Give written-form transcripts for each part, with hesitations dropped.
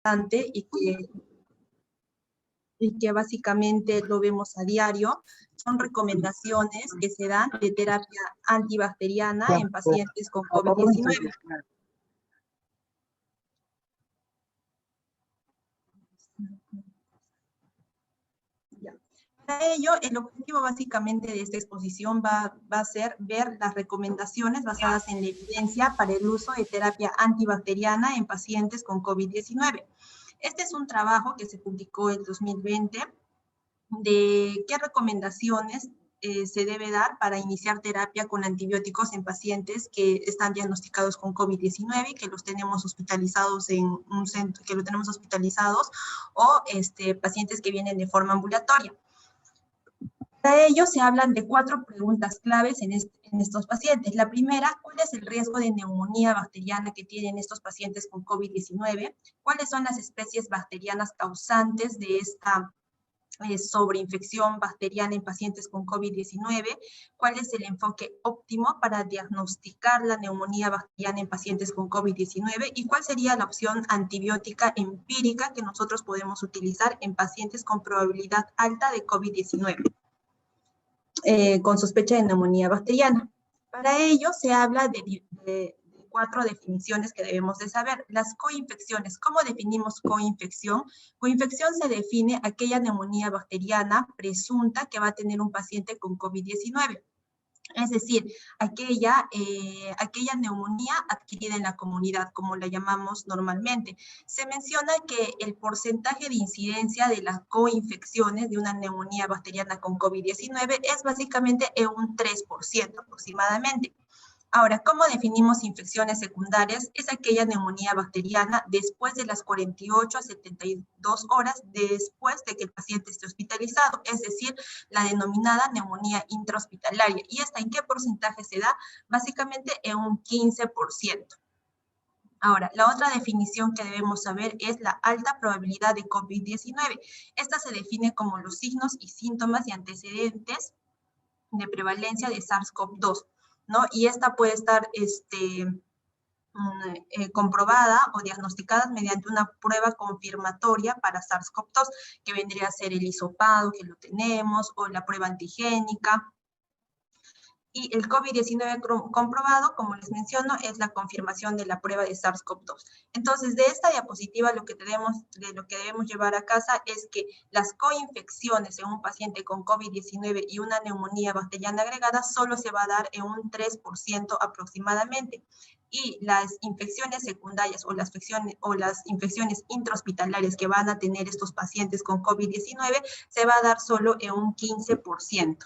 importante y que básicamente lo vemos a diario, son recomendaciones que se dan de terapia antibacteriana en pacientes con COVID-19. Para ello, el objetivo básicamente de esta exposición va a ser ver las recomendaciones basadas en la evidencia para el uso de terapia antibacteriana en pacientes con COVID-19. Este es un trabajo que se publicó en 2020 de qué recomendaciones se debe dar para iniciar terapia con antibióticos en pacientes que están diagnosticados con COVID-19 y que los tenemos hospitalizados en un centro, o pacientes que vienen de forma ambulatoria. Para ello se hablan de 4 preguntas claves en estos pacientes. La primera, ¿cuál es el riesgo de neumonía bacteriana que tienen estos pacientes con COVID-19? ¿Cuáles son las especies bacterianas causantes de esta sobreinfección bacteriana en pacientes con COVID-19? ¿Cuál es el enfoque óptimo para diagnosticar la neumonía bacteriana en pacientes con COVID-19? ¿Y cuál sería la opción antibiótica empírica que nosotros podemos utilizar en pacientes con probabilidad alta de COVID-19? Con sospecha de neumonía bacteriana. Para ello se habla de 4 definiciones que debemos de saber. Las coinfecciones. ¿Cómo definimos coinfección? Coinfección se define aquella neumonía bacteriana presunta que va a tener un paciente con COVID-19. Es decir, aquella neumonía adquirida en la comunidad, como la llamamos normalmente. Se menciona que el porcentaje de incidencia de las coinfecciones de una neumonía bacteriana con COVID-19 es básicamente un 3% aproximadamente. Ahora, ¿cómo definimos infecciones secundarias? Es aquella neumonía bacteriana después de las 48 a 72 horas después de que el paciente esté hospitalizado, es decir, la denominada neumonía intrahospitalaria. ¿Y esta en qué porcentaje se da? Básicamente en un 15%. Ahora, la otra definición que debemos saber es la alta probabilidad de COVID-19. Esta se define como los signos y síntomas y antecedentes de prevalencia de SARS-CoV-2. ¿no? Y esta puede estar comprobada o diagnosticada mediante una prueba confirmatoria para SARS-CoV-2, que vendría a ser el hisopado, que lo tenemos, o la prueba antigénica. Y el COVID-19 comprobado, como les menciono, es la confirmación de la prueba de SARS-CoV-2. Entonces, de esta diapositiva lo que debemos llevar a casa es que las coinfecciones en un paciente con COVID-19 y una neumonía bacteriana agregada solo se va a dar en un 3% aproximadamente. Y las infecciones secundarias o las infecciones intrahospitalarias que van a tener estos pacientes con COVID-19 se va a dar solo en un 15%.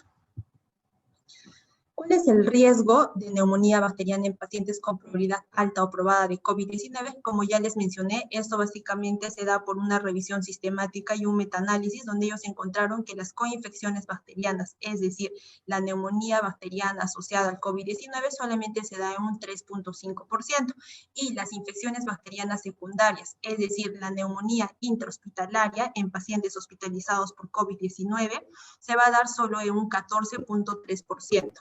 ¿Cuál es el riesgo de neumonía bacteriana en pacientes con probabilidad alta o probada de COVID-19? Como ya les mencioné, esto básicamente se da por una revisión sistemática y un metaanálisis donde ellos encontraron que las coinfecciones bacterianas, es decir, la neumonía bacteriana asociada al COVID-19 solamente se da en un 3.5%, y las infecciones bacterianas secundarias, es decir, la neumonía intrahospitalaria en pacientes hospitalizados por COVID-19, se va a dar solo en un 14.3%.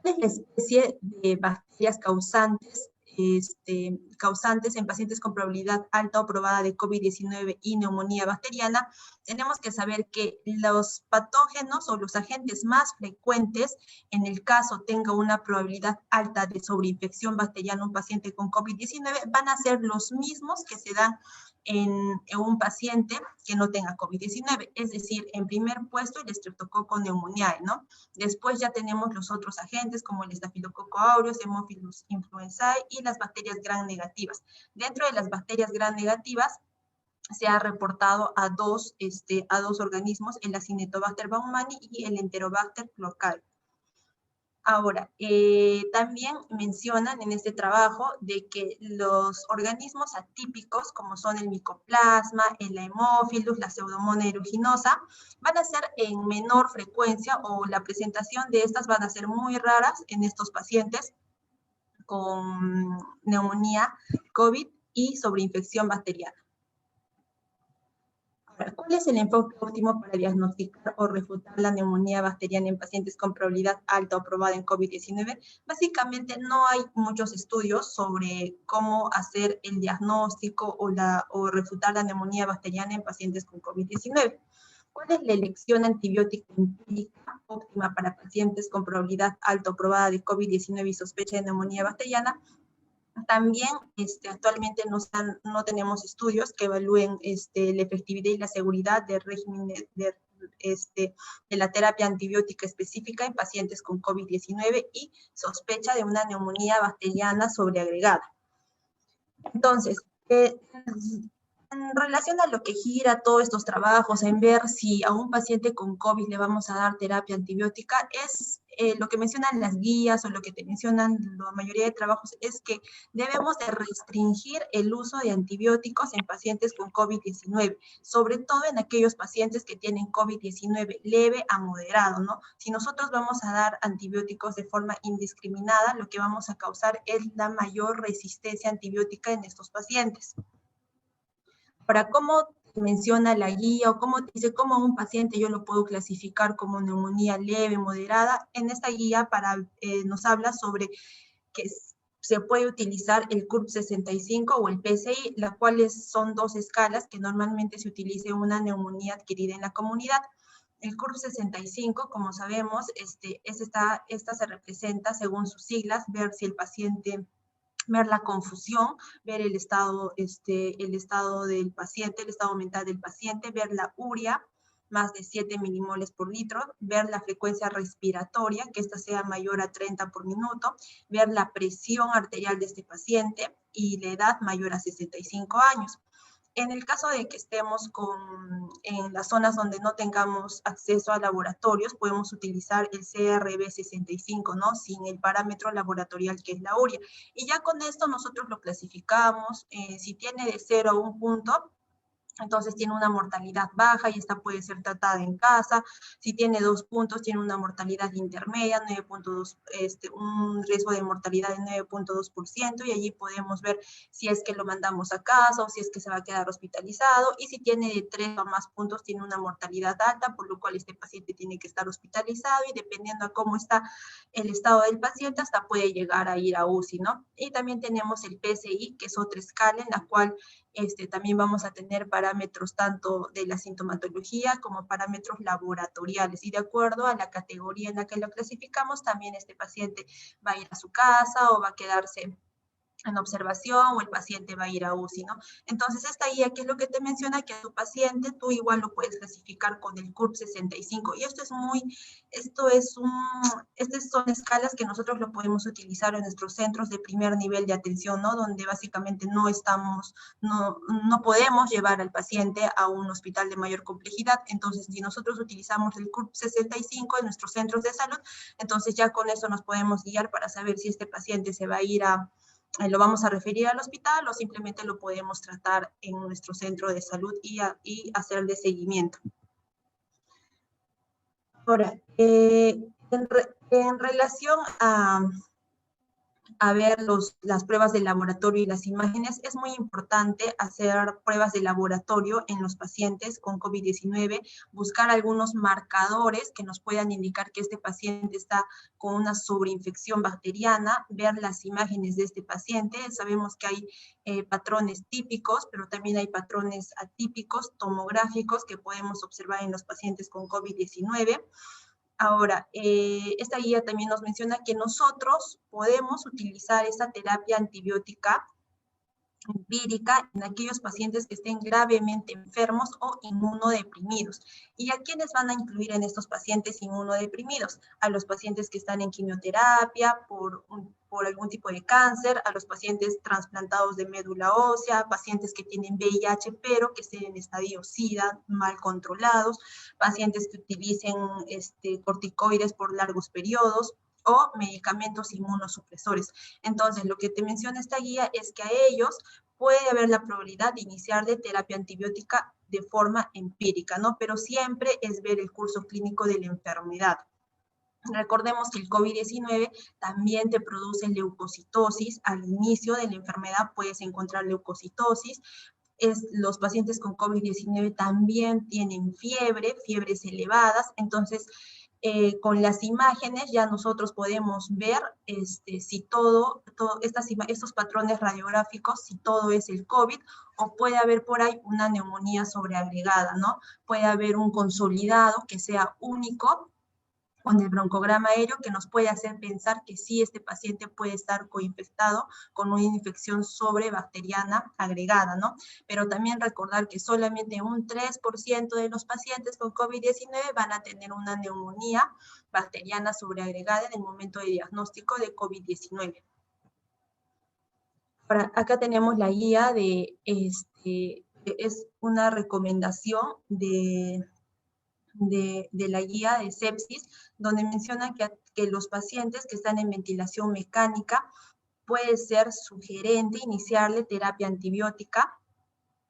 ¿Cuál es la especie de bacterias causantes en pacientes con probabilidad alta o probada de COVID-19 y neumonía bacteriana? Tenemos que saber que los patógenos o los agentes más frecuentes, en el caso tenga una probabilidad alta de sobreinfección bacteriana un paciente con COVID-19, van a ser los mismos que se dan en un paciente que no tenga COVID-19, es decir, en primer puesto el Streptococcus pneumoniae, ¿no? Después ya tenemos los otros agentes como el Staphylococcus aureus, Haemophilus influenzae y las bacterias gram negativas. Dentro de las bacterias gram negativas se ha reportado a dos organismos, el Acinetobacter baumannii y el Enterobacter cloacae. Ahora, también mencionan en este trabajo de que los organismos atípicos, como son el Mycoplasma, el Haemophilus, la Pseudomonas aeruginosa, van a ser en menor frecuencia o la presentación de estas van a ser muy raras en estos pacientes con neumonía COVID y sobreinfección bacteriana. ¿Cuál es el enfoque óptimo para diagnosticar o refutar la neumonía bacteriana en pacientes con probabilidad alta o probada en COVID-19? Básicamente no hay muchos estudios sobre cómo hacer el diagnóstico o refutar la neumonía bacteriana en pacientes con COVID-19. ¿Cuál es la elección antibiótica empírica óptima para pacientes con probabilidad alta o probada de COVID-19 y sospecha de neumonía bacteriana? También actualmente no tenemos estudios que evalúen la efectividad y la seguridad del régimen de la terapia antibiótica específica en pacientes con COVID-19 y sospecha de una neumonía bacteriana sobreagregada. Entonces, en relación a lo que gira todos estos trabajos, en ver si a un paciente con COVID le vamos a dar terapia antibiótica, es lo que mencionan las guías o lo que te mencionan la mayoría de trabajos, es que debemos de restringir el uso de antibióticos en pacientes con COVID-19, sobre todo en aquellos pacientes que tienen COVID-19 leve a moderado, ¿no? Si nosotros vamos a dar antibióticos de forma indiscriminada, lo que vamos a causar es la mayor resistencia antibiótica en estos pacientes. Ahora, ¿cómo menciona la guía o cómo dice cómo a un paciente yo lo puedo clasificar como neumonía leve, moderada? En esta guía nos habla sobre que se puede utilizar el CURP 65 o el PSI, las cuales son dos escalas que normalmente se utiliza en una neumonía adquirida en la comunidad. El CURP 65, como sabemos, esta se representa según sus siglas, ver si el paciente, ver la confusión, ver el estado del paciente, el estado mental del paciente, ver la urea, más de 7 milimoles por litro, ver la frecuencia respiratoria, que esta sea mayor a 30 por minuto, ver la presión arterial de este paciente y la edad mayor a 65 años. En el caso de que estemos en las zonas donde no tengamos acceso a laboratorios, podemos utilizar el CRB65, ¿no? Sin el parámetro laboratorial que es la urea. Y ya con esto nosotros lo clasificamos, si tiene de 0 a 1 punto, entonces tiene una mortalidad baja y esta puede ser tratada en casa. Si tiene 2 puntos, tiene una mortalidad intermedia, 9.2, un riesgo de mortalidad de 9.2%, y allí podemos ver si es que lo mandamos a casa o si es que se va a quedar hospitalizado. Y si tiene de 3 o más puntos, tiene una mortalidad alta, por lo cual este paciente tiene que estar hospitalizado, y dependiendo a cómo está el estado del paciente, hasta puede llegar a ir a UCI, ¿no? Y también tenemos el PSI, que es otra escala en la cual también vamos a tener parámetros tanto de la sintomatología como parámetros laboratoriales, y de acuerdo a la categoría en la que lo clasificamos, también este paciente va a ir a su casa o va a quedarse en observación, o el paciente va a ir a UCI, ¿no? Entonces, esta guía, ¿qué es lo que te menciona? Que a tu paciente tú igual lo puedes clasificar con el CURP 65, y estas son escalas que nosotros lo podemos utilizar en nuestros centros de primer nivel de atención, ¿no? Donde básicamente no podemos llevar al paciente a un hospital de mayor complejidad. Entonces, si nosotros utilizamos el CURP 65 en nuestros centros de salud, entonces ya con eso nos podemos guiar para saber si este paciente se va a ir lo vamos a referir al hospital, o simplemente lo podemos tratar en nuestro centro de salud y hacerle seguimiento. Ahora, en relación a ver las pruebas de laboratorio y las imágenes, es muy importante hacer pruebas de laboratorio en los pacientes con COVID-19, buscar algunos marcadores que nos puedan indicar que este paciente está con una sobreinfección bacteriana, ver las imágenes de este paciente. Sabemos que hay patrones típicos, pero también hay patrones atípicos, tomográficos, que podemos observar en los pacientes con COVID-19. Ahora, esta guía también nos menciona que nosotros podemos utilizar esta terapia antibiótica empírica en aquellos pacientes que estén gravemente enfermos o inmunodeprimidos. ¿Y a quiénes van a incluir en estos pacientes inmunodeprimidos? A los pacientes que están en quimioterapia por algún tipo de cáncer, a los pacientes trasplantados de médula ósea, pacientes que tienen VIH pero que estén en estadio SIDA mal controlados, pacientes que utilicen corticoides por largos periodos, o medicamentos inmunosupresores. Entonces, lo que te menciona esta guía es que a ellos puede haber la probabilidad de iniciar de terapia antibiótica de forma empírica, ¿no? Pero siempre es ver el curso clínico de la enfermedad. Recordemos que el COVID-19 también te produce leucocitosis. Al inicio de la enfermedad puedes encontrar leucocitosis, los pacientes con COVID-19 también tienen fiebre, fiebres elevadas, entonces con las imágenes ya nosotros podemos ver si estos patrones radiográficos, si todo es el COVID, o puede haber por ahí una neumonía sobreagregada, ¿no? Puede haber un consolidado que sea único con el broncograma aéreo que nos puede hacer pensar que sí, este paciente puede estar coinfectado con una infección sobrebacteriana agregada, ¿no? Pero también recordar que solamente un 3% de los pacientes con COVID-19 van a tener una neumonía bacteriana sobreagregada en el momento de diagnóstico de COVID-19. Ahora, acá tenemos la guía es una recomendación de la guía de sepsis, donde menciona que los pacientes que están en ventilación mecánica puede ser sugerente iniciarle terapia antibiótica,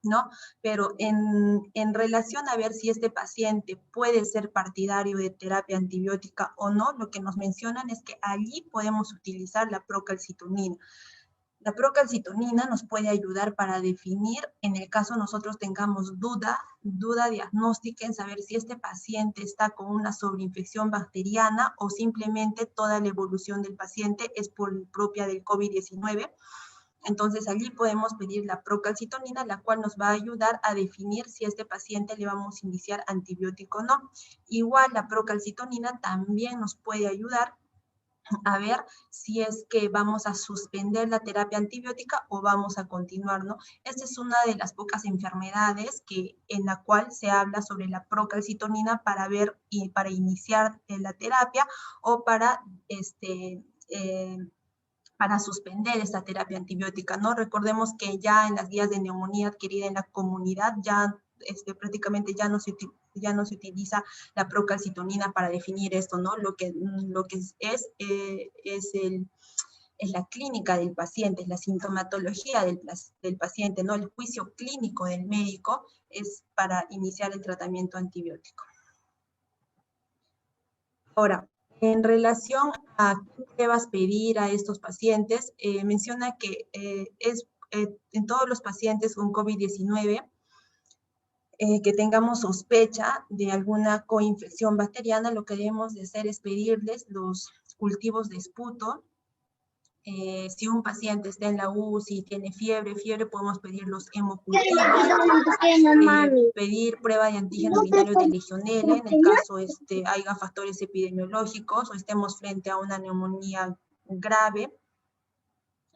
¿no? Pero en relación a ver si este paciente puede ser partidario de terapia antibiótica o no, lo que nos mencionan es que allí podemos utilizar la procalcitonina. La procalcitonina nos puede ayudar para definir, en el caso nosotros tengamos duda diagnóstica en saber si este paciente está con una sobreinfección bacteriana o simplemente toda la evolución del paciente es propia del COVID-19. Entonces allí podemos pedir la procalcitonina, la cual nos va a ayudar a definir si a este paciente le vamos a iniciar antibiótico o no. Igual la procalcitonina también nos puede ayudar a ver si es que vamos a suspender la terapia antibiótica o vamos a continuar, ¿no? Esta es una de las pocas enfermedades en la cual se habla sobre la procalcitonina para ver y para iniciar la terapia o para suspender esta terapia antibiótica, ¿no? Recordemos que ya en las guías de neumonía adquirida en la comunidad ya prácticamente ya no se utiliza la procalcitonina para definir esto, ¿no? Lo que es la clínica del paciente, es la sintomatología del paciente, ¿no? El juicio clínico del médico es para iniciar el tratamiento antibiótico. Ahora, en relación a qué pruebas pedir a estos pacientes, menciona que en todos los pacientes con COVID-19 que tengamos sospecha de alguna coinfección bacteriana, lo que debemos de hacer es pedirles los cultivos de esputo. Si un paciente está en la UCI y tiene fiebre, podemos pedir los hemocultivos, pedir prueba de antígeno urinario de legionela, en el caso haya factores epidemiológicos o estemos frente a una neumonía grave.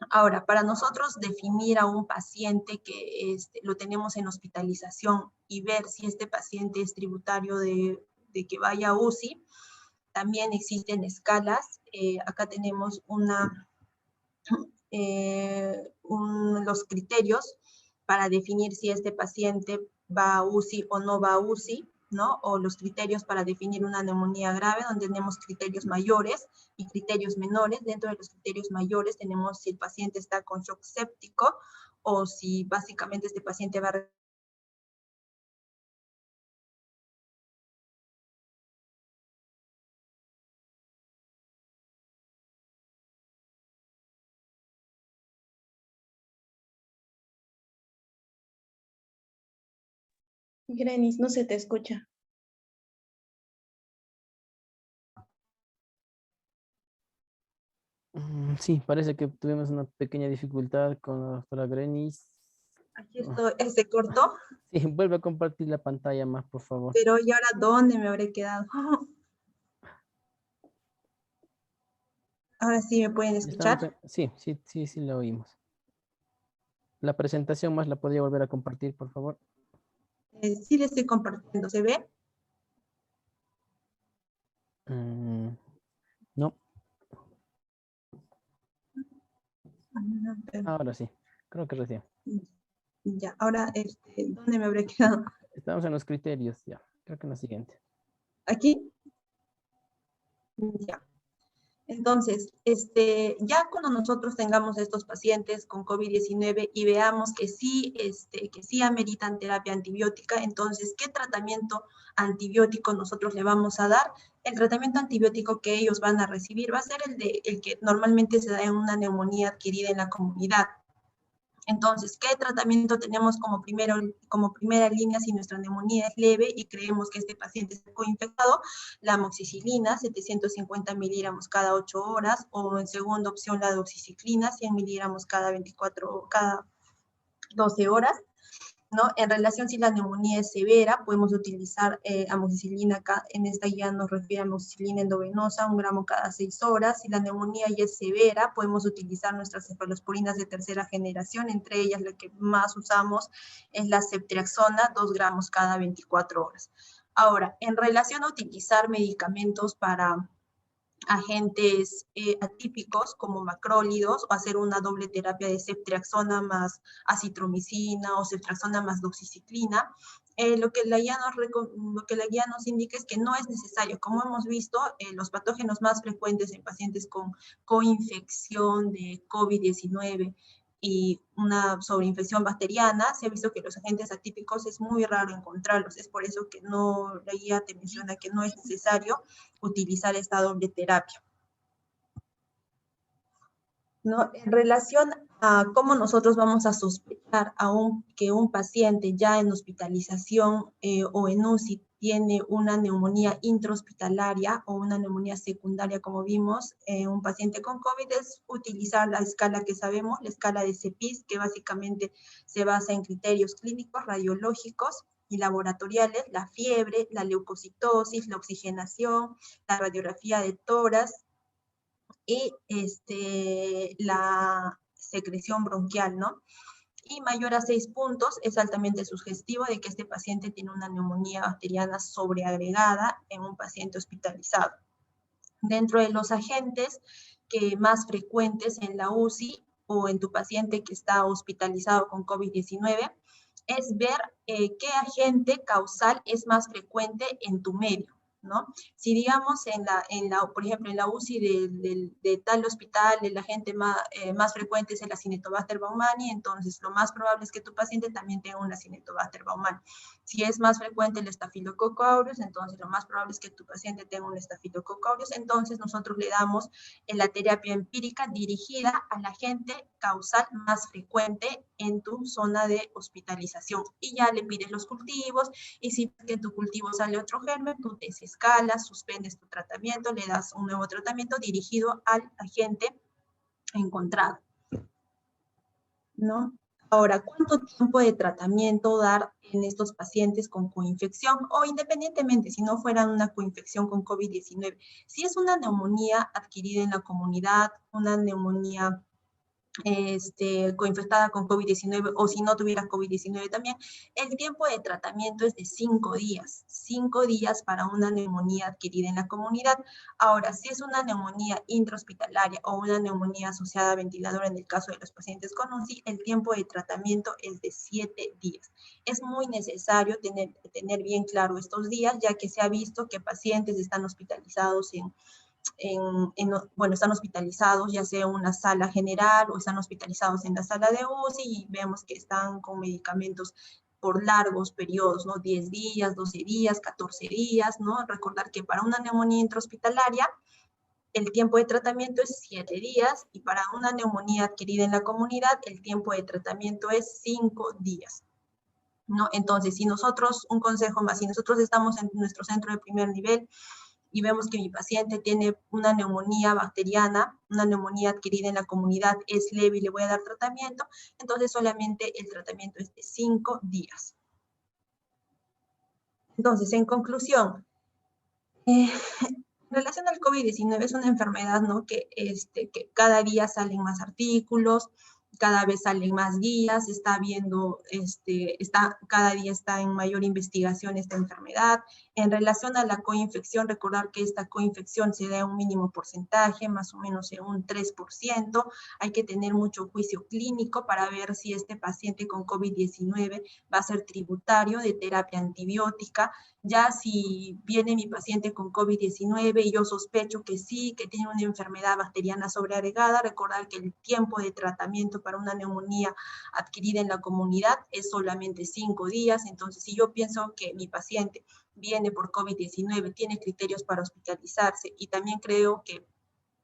Ahora, para nosotros definir a un paciente que lo tenemos en hospitalización y ver si este paciente es tributario de que vaya a UCI, también existen escalas. Acá tenemos los criterios para definir si este paciente va a UCI o no va a UCI, ¿no? O los criterios para definir una neumonía grave, donde tenemos criterios mayores y criterios menores. Dentro de los criterios mayores tenemos si el paciente está con shock séptico o si básicamente este paciente va a Grenis, no se te escucha. Sí, parece que tuvimos una pequeña dificultad con la doctora Grenis. Aquí estoy, se cortó. Sí, vuelve a compartir la pantalla más, por favor. Pero ¿y ahora dónde me habré quedado? Ahora sí me pueden escuchar. Sí, la oímos. La presentación más la podría volver a compartir, por favor. Sí le estoy compartiendo, ¿se ve? No. Pero, Ahora sí, creo que recién. ya, ahora, ¿dónde me habré quedado? Estamos en los criterios, ya. Creo que en la siguiente. ¿Aquí? Ya. Entonces, ya cuando nosotros tengamos estos pacientes con COVID-19 y veamos que sí ameritan terapia antibiótica, entonces, ¿qué tratamiento antibiótico nosotros le vamos a dar? El tratamiento antibiótico que ellos van a recibir va a ser el que normalmente se da en una neumonía adquirida en la comunidad. Entonces, ¿qué tratamiento tenemos como primera línea si nuestra neumonía es leve y creemos que este paciente está coinfectado? La amoxicilina, 750 miligramos cada 8 horas, o en segunda opción la doxiciclina, 100 miligramos cada 12 horas. ¿No? En relación si la neumonía es severa, podemos utilizar amoxicilina, en esta guía nos refiere a amoxicilina endovenosa, 1 gramo cada 6 horas. Si la neumonía ya es severa, podemos utilizar nuestras cefalosporinas de tercera generación, entre ellas la que más usamos es la ceftriaxona, 2 gramos cada 24 horas. Ahora, en relación a utilizar medicamentos para agentes atípicos como macrólidos, o hacer una doble terapia de ceftriaxona más acitromicina o ceftriaxona más doxiciclina, lo que la guía nos indica es que no es necesario. Como hemos visto, los patógenos más frecuentes en pacientes con coinfección de COVID-19 y una sobreinfección bacteriana, se ha visto que los agentes atípicos es muy raro encontrarlos. Es por eso que la guía te menciona que no es necesario utilizar esta doble terapia. ¿No? En relación a cómo nosotros vamos a sospechar que un paciente ya en hospitalización o en UCI tiene una neumonía intrahospitalaria o una neumonía secundaria, como vimos, un paciente con COVID, es utilizar la escala que sabemos, la escala de CEPIS, que básicamente se basa en criterios clínicos, radiológicos y laboratoriales, la fiebre, la leucocitosis, la oxigenación, la radiografía de tórax, y la secreción bronquial, ¿no? Y mayor a 6 puntos es altamente sugestivo de que este paciente tiene una neumonía bacteriana sobreagregada en un paciente hospitalizado. Dentro de los agentes que más frecuentes en la UCI o en tu paciente que está hospitalizado con COVID-19 es ver qué agente causal es más frecuente en tu medio, ¿no? Si digamos, por ejemplo, en la UCI de tal hospital, el agente más frecuente es el Acinetobacter baumannii, entonces lo más probable es que tu paciente también tenga un Acinetobacter baumannii. Si es más frecuente el Staphylococcus aureus, entonces lo más probable es que tu paciente tenga un Staphylococcus aureus, entonces nosotros le damos la terapia empírica dirigida al agente causal más frecuente en tu zona de hospitalización. Y ya le pides los cultivos, y si que en tu cultivo sale otro germen, tú desescalas, suspendes tu tratamiento, le das un nuevo tratamiento dirigido al agente encontrado, ¿no? Ahora, ¿cuánto tiempo de tratamiento dar en estos pacientes con coinfección? O independientemente, si no fuera una coinfección con COVID-19, si es una neumonía adquirida en la comunidad, una neumonía coinfectada con COVID-19, o si no tuviera COVID-19 también, el tiempo de tratamiento es de 5 días. 5 días para una neumonía adquirida en la comunidad. Ahora, si es una neumonía intrahospitalaria o una neumonía asociada a ventilador en el caso de los pacientes con UCI, el tiempo de tratamiento es de 7 días. Es muy necesario tener bien claro estos días, ya que se ha visto que pacientes están hospitalizados están hospitalizados ya sea en una sala general o están hospitalizados en la sala de UCI, y vemos que están con medicamentos por largos periodos, ¿no? 10 días, 12 días, 14 días, ¿no? Recordar que para una neumonía intrahospitalaria el tiempo de tratamiento es 7 días, y para una neumonía adquirida en la comunidad el tiempo de tratamiento es 5 días. ¿No? Entonces, un consejo más, si nosotros estamos en nuestro centro de primer nivel y vemos que mi paciente tiene una neumonía bacteriana, una neumonía adquirida en la comunidad, es leve y le voy a dar tratamiento, entonces solamente el tratamiento es de 5 días. Entonces, en conclusión, en relación al COVID-19 es una enfermedad, ¿no? que cada día salen más artículos, cada vez salen más guías, cada día está en mayor investigación esta enfermedad. En relación a la coinfección, recordar que esta coinfección se da en un mínimo porcentaje, más o menos en un 3%. Hay que tener mucho juicio clínico para ver si este paciente con COVID-19 va a ser tributario de terapia antibiótica. Ya si viene mi paciente con COVID-19 y yo sospecho que sí, que tiene una enfermedad bacteriana sobreagregada, recordar que el tiempo de tratamiento para una neumonía adquirida en la comunidad es solamente 5 días. Entonces, si yo pienso que mi paciente viene por COVID-19, tiene criterios para hospitalizarse, y también creo que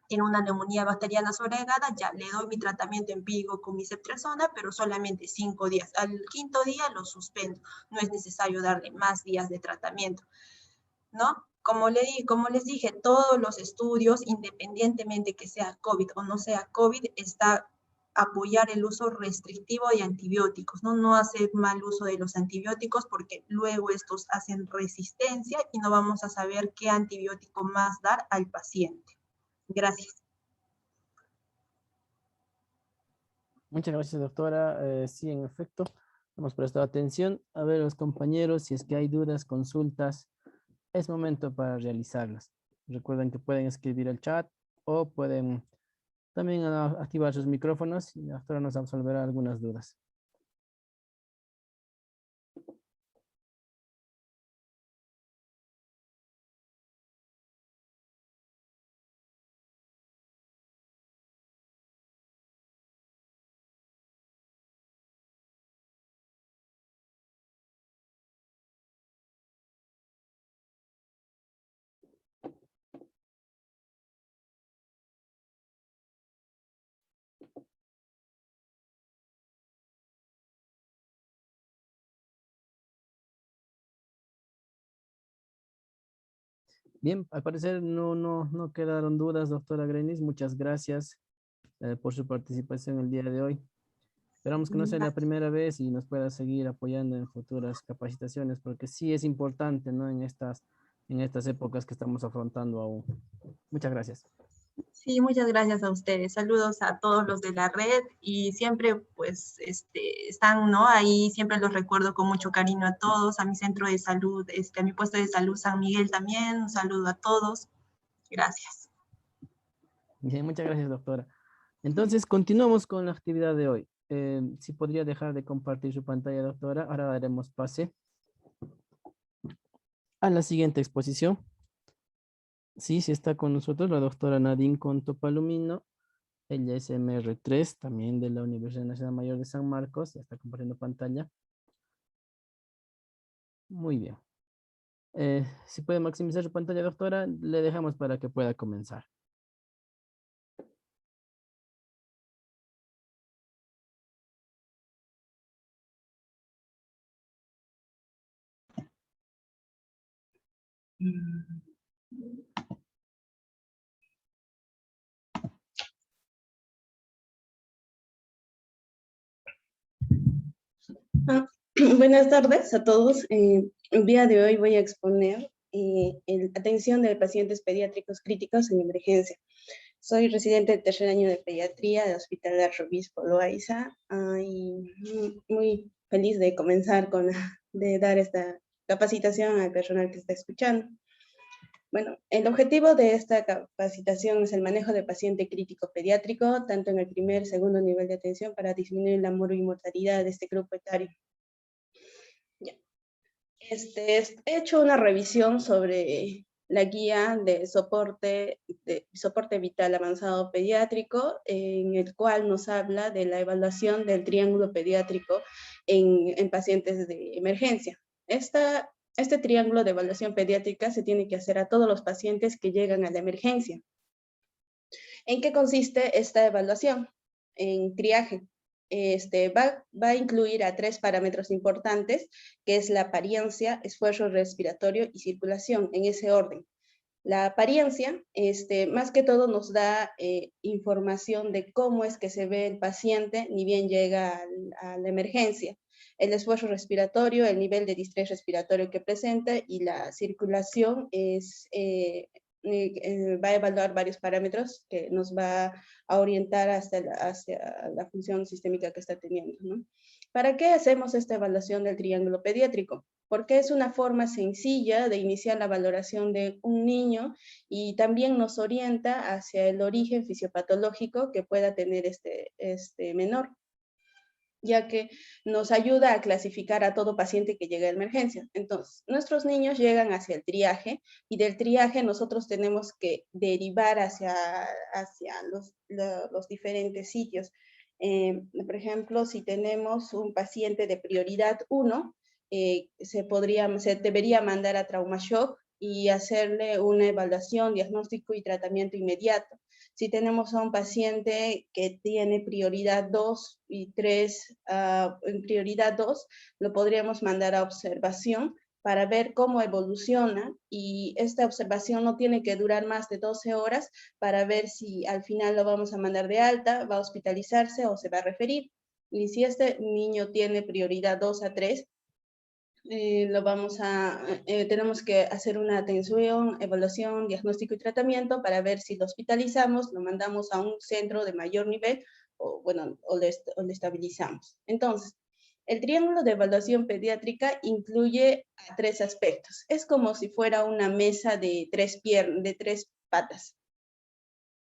en una neumonía bacteriana sobreagregada, ya le doy mi tratamiento empírico con mi ceftriaxona, pero solamente 5 días. Al 5.º día lo suspendo. No es necesario darle más días de tratamiento, ¿no? Como les dije, todos los estudios, independientemente que sea COVID o no sea COVID, está apoyar el uso restrictivo de antibióticos, ¿no? No hacer mal uso de los antibióticos porque luego estos hacen resistencia y no vamos a saber qué antibiótico más dar al paciente. Gracias. Muchas gracias, doctora. Sí, en efecto, hemos prestado atención. A ver, los compañeros, si es que hay dudas, consultas, es momento para realizarlas. Recuerden que pueden escribir al chat o pueden también activar sus micrófonos y la doctora nos absolverá algunas dudas. Bien, al parecer no quedaron dudas, doctora Grenis. Muchas gracias por su participación el día de hoy. Esperamos que no sea la primera vez y nos pueda seguir apoyando en futuras capacitaciones, porque sí es importante, ¿no? En estas épocas que estamos afrontando aún. Muchas gracias. Sí, muchas gracias a ustedes. Saludos a todos los de la red y siempre pues están, ¿no? Ahí siempre los recuerdo con mucho cariño a todos, a mi centro de salud, a mi puesto de salud San Miguel también. Un saludo a todos. Gracias. Bien, muchas gracias, doctora. Entonces, continuamos con la actividad de hoy. Si podría dejar de compartir su pantalla, doctora. Ahora daremos pase a la siguiente exposición. Sí, está con nosotros la doctora Nadine Conto Palomino. Ella es MR3, también de la Universidad Nacional Mayor de San Marcos. Ya está compartiendo pantalla. Muy bien. Si puede maximizar su pantalla, doctora, le dejamos para que pueda comenzar. Buenas tardes a todos. El día de hoy voy a exponer atención de pacientes pediátricos críticos en emergencia. Soy residente del tercer año de pediatría del Hospital Arro Obispo Loaiza y muy feliz de comenzar de dar esta capacitación al personal que está escuchando. Bueno, el objetivo de esta capacitación es el manejo del paciente crítico pediátrico, tanto en el primer y segundo nivel de atención para disminuir la mortalidad de este grupo etario. Ya. He hecho una revisión sobre la guía de soporte vital avanzado pediátrico, en el cual nos habla de la evaluación del triángulo pediátrico en pacientes de emergencia. Este triángulo de evaluación pediátrica se tiene que hacer a todos los pacientes que llegan a la emergencia. ¿En qué consiste esta evaluación? En triaje. Va a incluir a 3 parámetros importantes, que es la apariencia, esfuerzo respiratorio y circulación, en ese orden. La apariencia, más que todo nos da información de cómo es que se ve el paciente, ni bien llega a la emergencia. El esfuerzo respiratorio, el nivel de distrés respiratorio que presenta y la circulación va a evaluar varios parámetros que nos va a orientar hacia la función sistémica que está teniendo, ¿no? ¿Para qué hacemos esta evaluación del triángulo pediátrico? Porque es una forma sencilla de iniciar la valoración de un niño y también nos orienta hacia el origen fisiopatológico que pueda tener este menor, ya que nos ayuda a clasificar a todo paciente que llega a emergencia. Entonces, nuestros niños llegan hacia el triaje y del triaje nosotros tenemos que derivar hacia los diferentes sitios. Por ejemplo, si tenemos un paciente de prioridad 1, se debería mandar a trauma shock y hacerle una evaluación, diagnóstico y tratamiento inmediato. Si tenemos a un paciente que tiene prioridad 2 y 3, en prioridad 2, lo podríamos mandar a observación para ver cómo evoluciona, y esta observación no tiene que durar más de 12 horas para ver si al final lo vamos a mandar de alta, va a hospitalizarse o se va a referir. Y si este niño tiene prioridad 2 a 3, tenemos que hacer una atención, evaluación, diagnóstico y tratamiento para ver si lo hospitalizamos, lo mandamos a un centro de mayor nivel o le estabilizamos. Entonces, el triángulo de evaluación pediátrica incluye a 3 aspectos. Es como si fuera una mesa de 3 patas.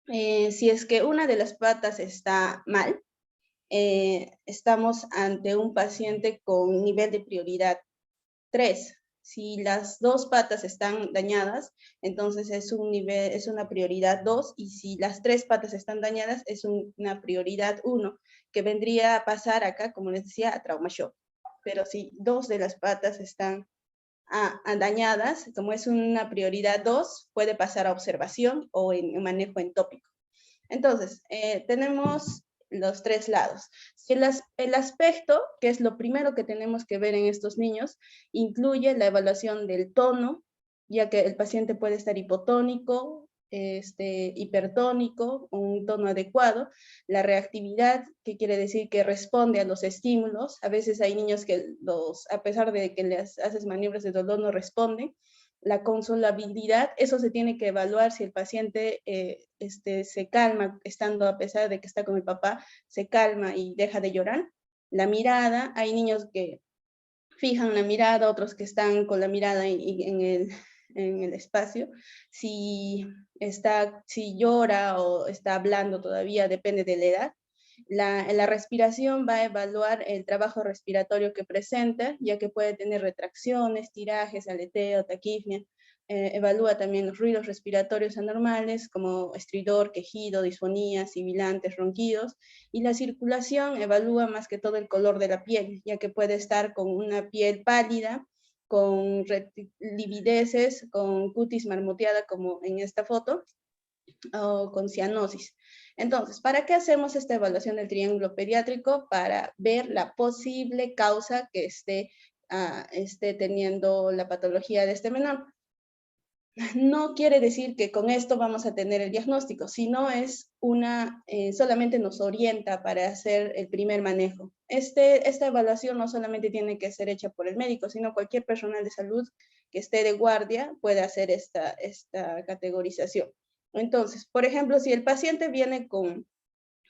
Si es que una de las patas está mal, estamos ante un paciente con nivel de prioridad 3. Si las 2 patas están dañadas, entonces es una prioridad 2, y si las 3 patas están dañadas, es una prioridad 1, que vendría a pasar acá, como les decía, a trauma shock. Pero si 2 de las patas están dañadas, como es una prioridad 2, puede pasar a observación o en manejo entópico. Entonces, tenemos los 3 lados. Si el aspecto, que es lo primero que tenemos que ver en estos niños, incluye la evaluación del tono, ya que el paciente puede estar hipotónico, hipertónico, un tono adecuado, la reactividad, que quiere decir que responde a los estímulos. A veces hay niños que a pesar de que les haces maniobras de dolor, no responden. La consolabilidad, eso se tiene que evaluar si el paciente se calma, estando a pesar de que está con el papá, se calma y deja de llorar. La mirada, hay niños que fijan la mirada, otros que están con la mirada en el espacio. Si llora o está hablando todavía, depende de la edad. La respiración va a evaluar el trabajo respiratorio que presenta, ya que puede tener retracciones, tirajes, aleteo, taquipnea. Evalúa también los ruidos respiratorios anormales, como estridor, quejido, disfonía, sibilantes, ronquidos. Y la circulación evalúa más que todo el color de la piel, ya que puede estar con una piel pálida, con livideces, con cutis marmoteada, como en esta foto, o con cianosis. Entonces, ¿para qué hacemos esta evaluación del triángulo pediátrico? Para ver la posible causa que esté teniendo la patología de este menor. No quiere decir que con esto vamos a tener el diagnóstico, sino solamente nos orienta para hacer el primer manejo. Esta evaluación no solamente tiene que ser hecha por el médico, sino cualquier personal de salud que esté de guardia puede hacer esta categorización. Entonces, por ejemplo, si el paciente viene con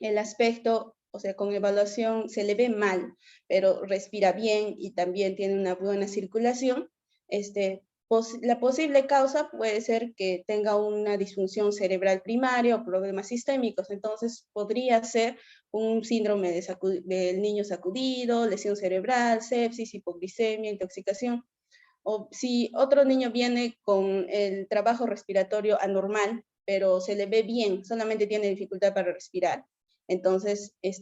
el aspecto, o sea, con evaluación, se le ve mal, pero respira bien y también tiene una buena circulación, la posible causa puede ser que tenga una disfunción cerebral primaria o problemas sistémicos. Entonces, podría ser un síndrome del niño sacudido, lesión cerebral, sepsis, hipoglicemia, intoxicación. O si otro niño viene con el trabajo respiratorio anormal, pero se le ve bien, solamente tiene dificultad para respirar, entonces es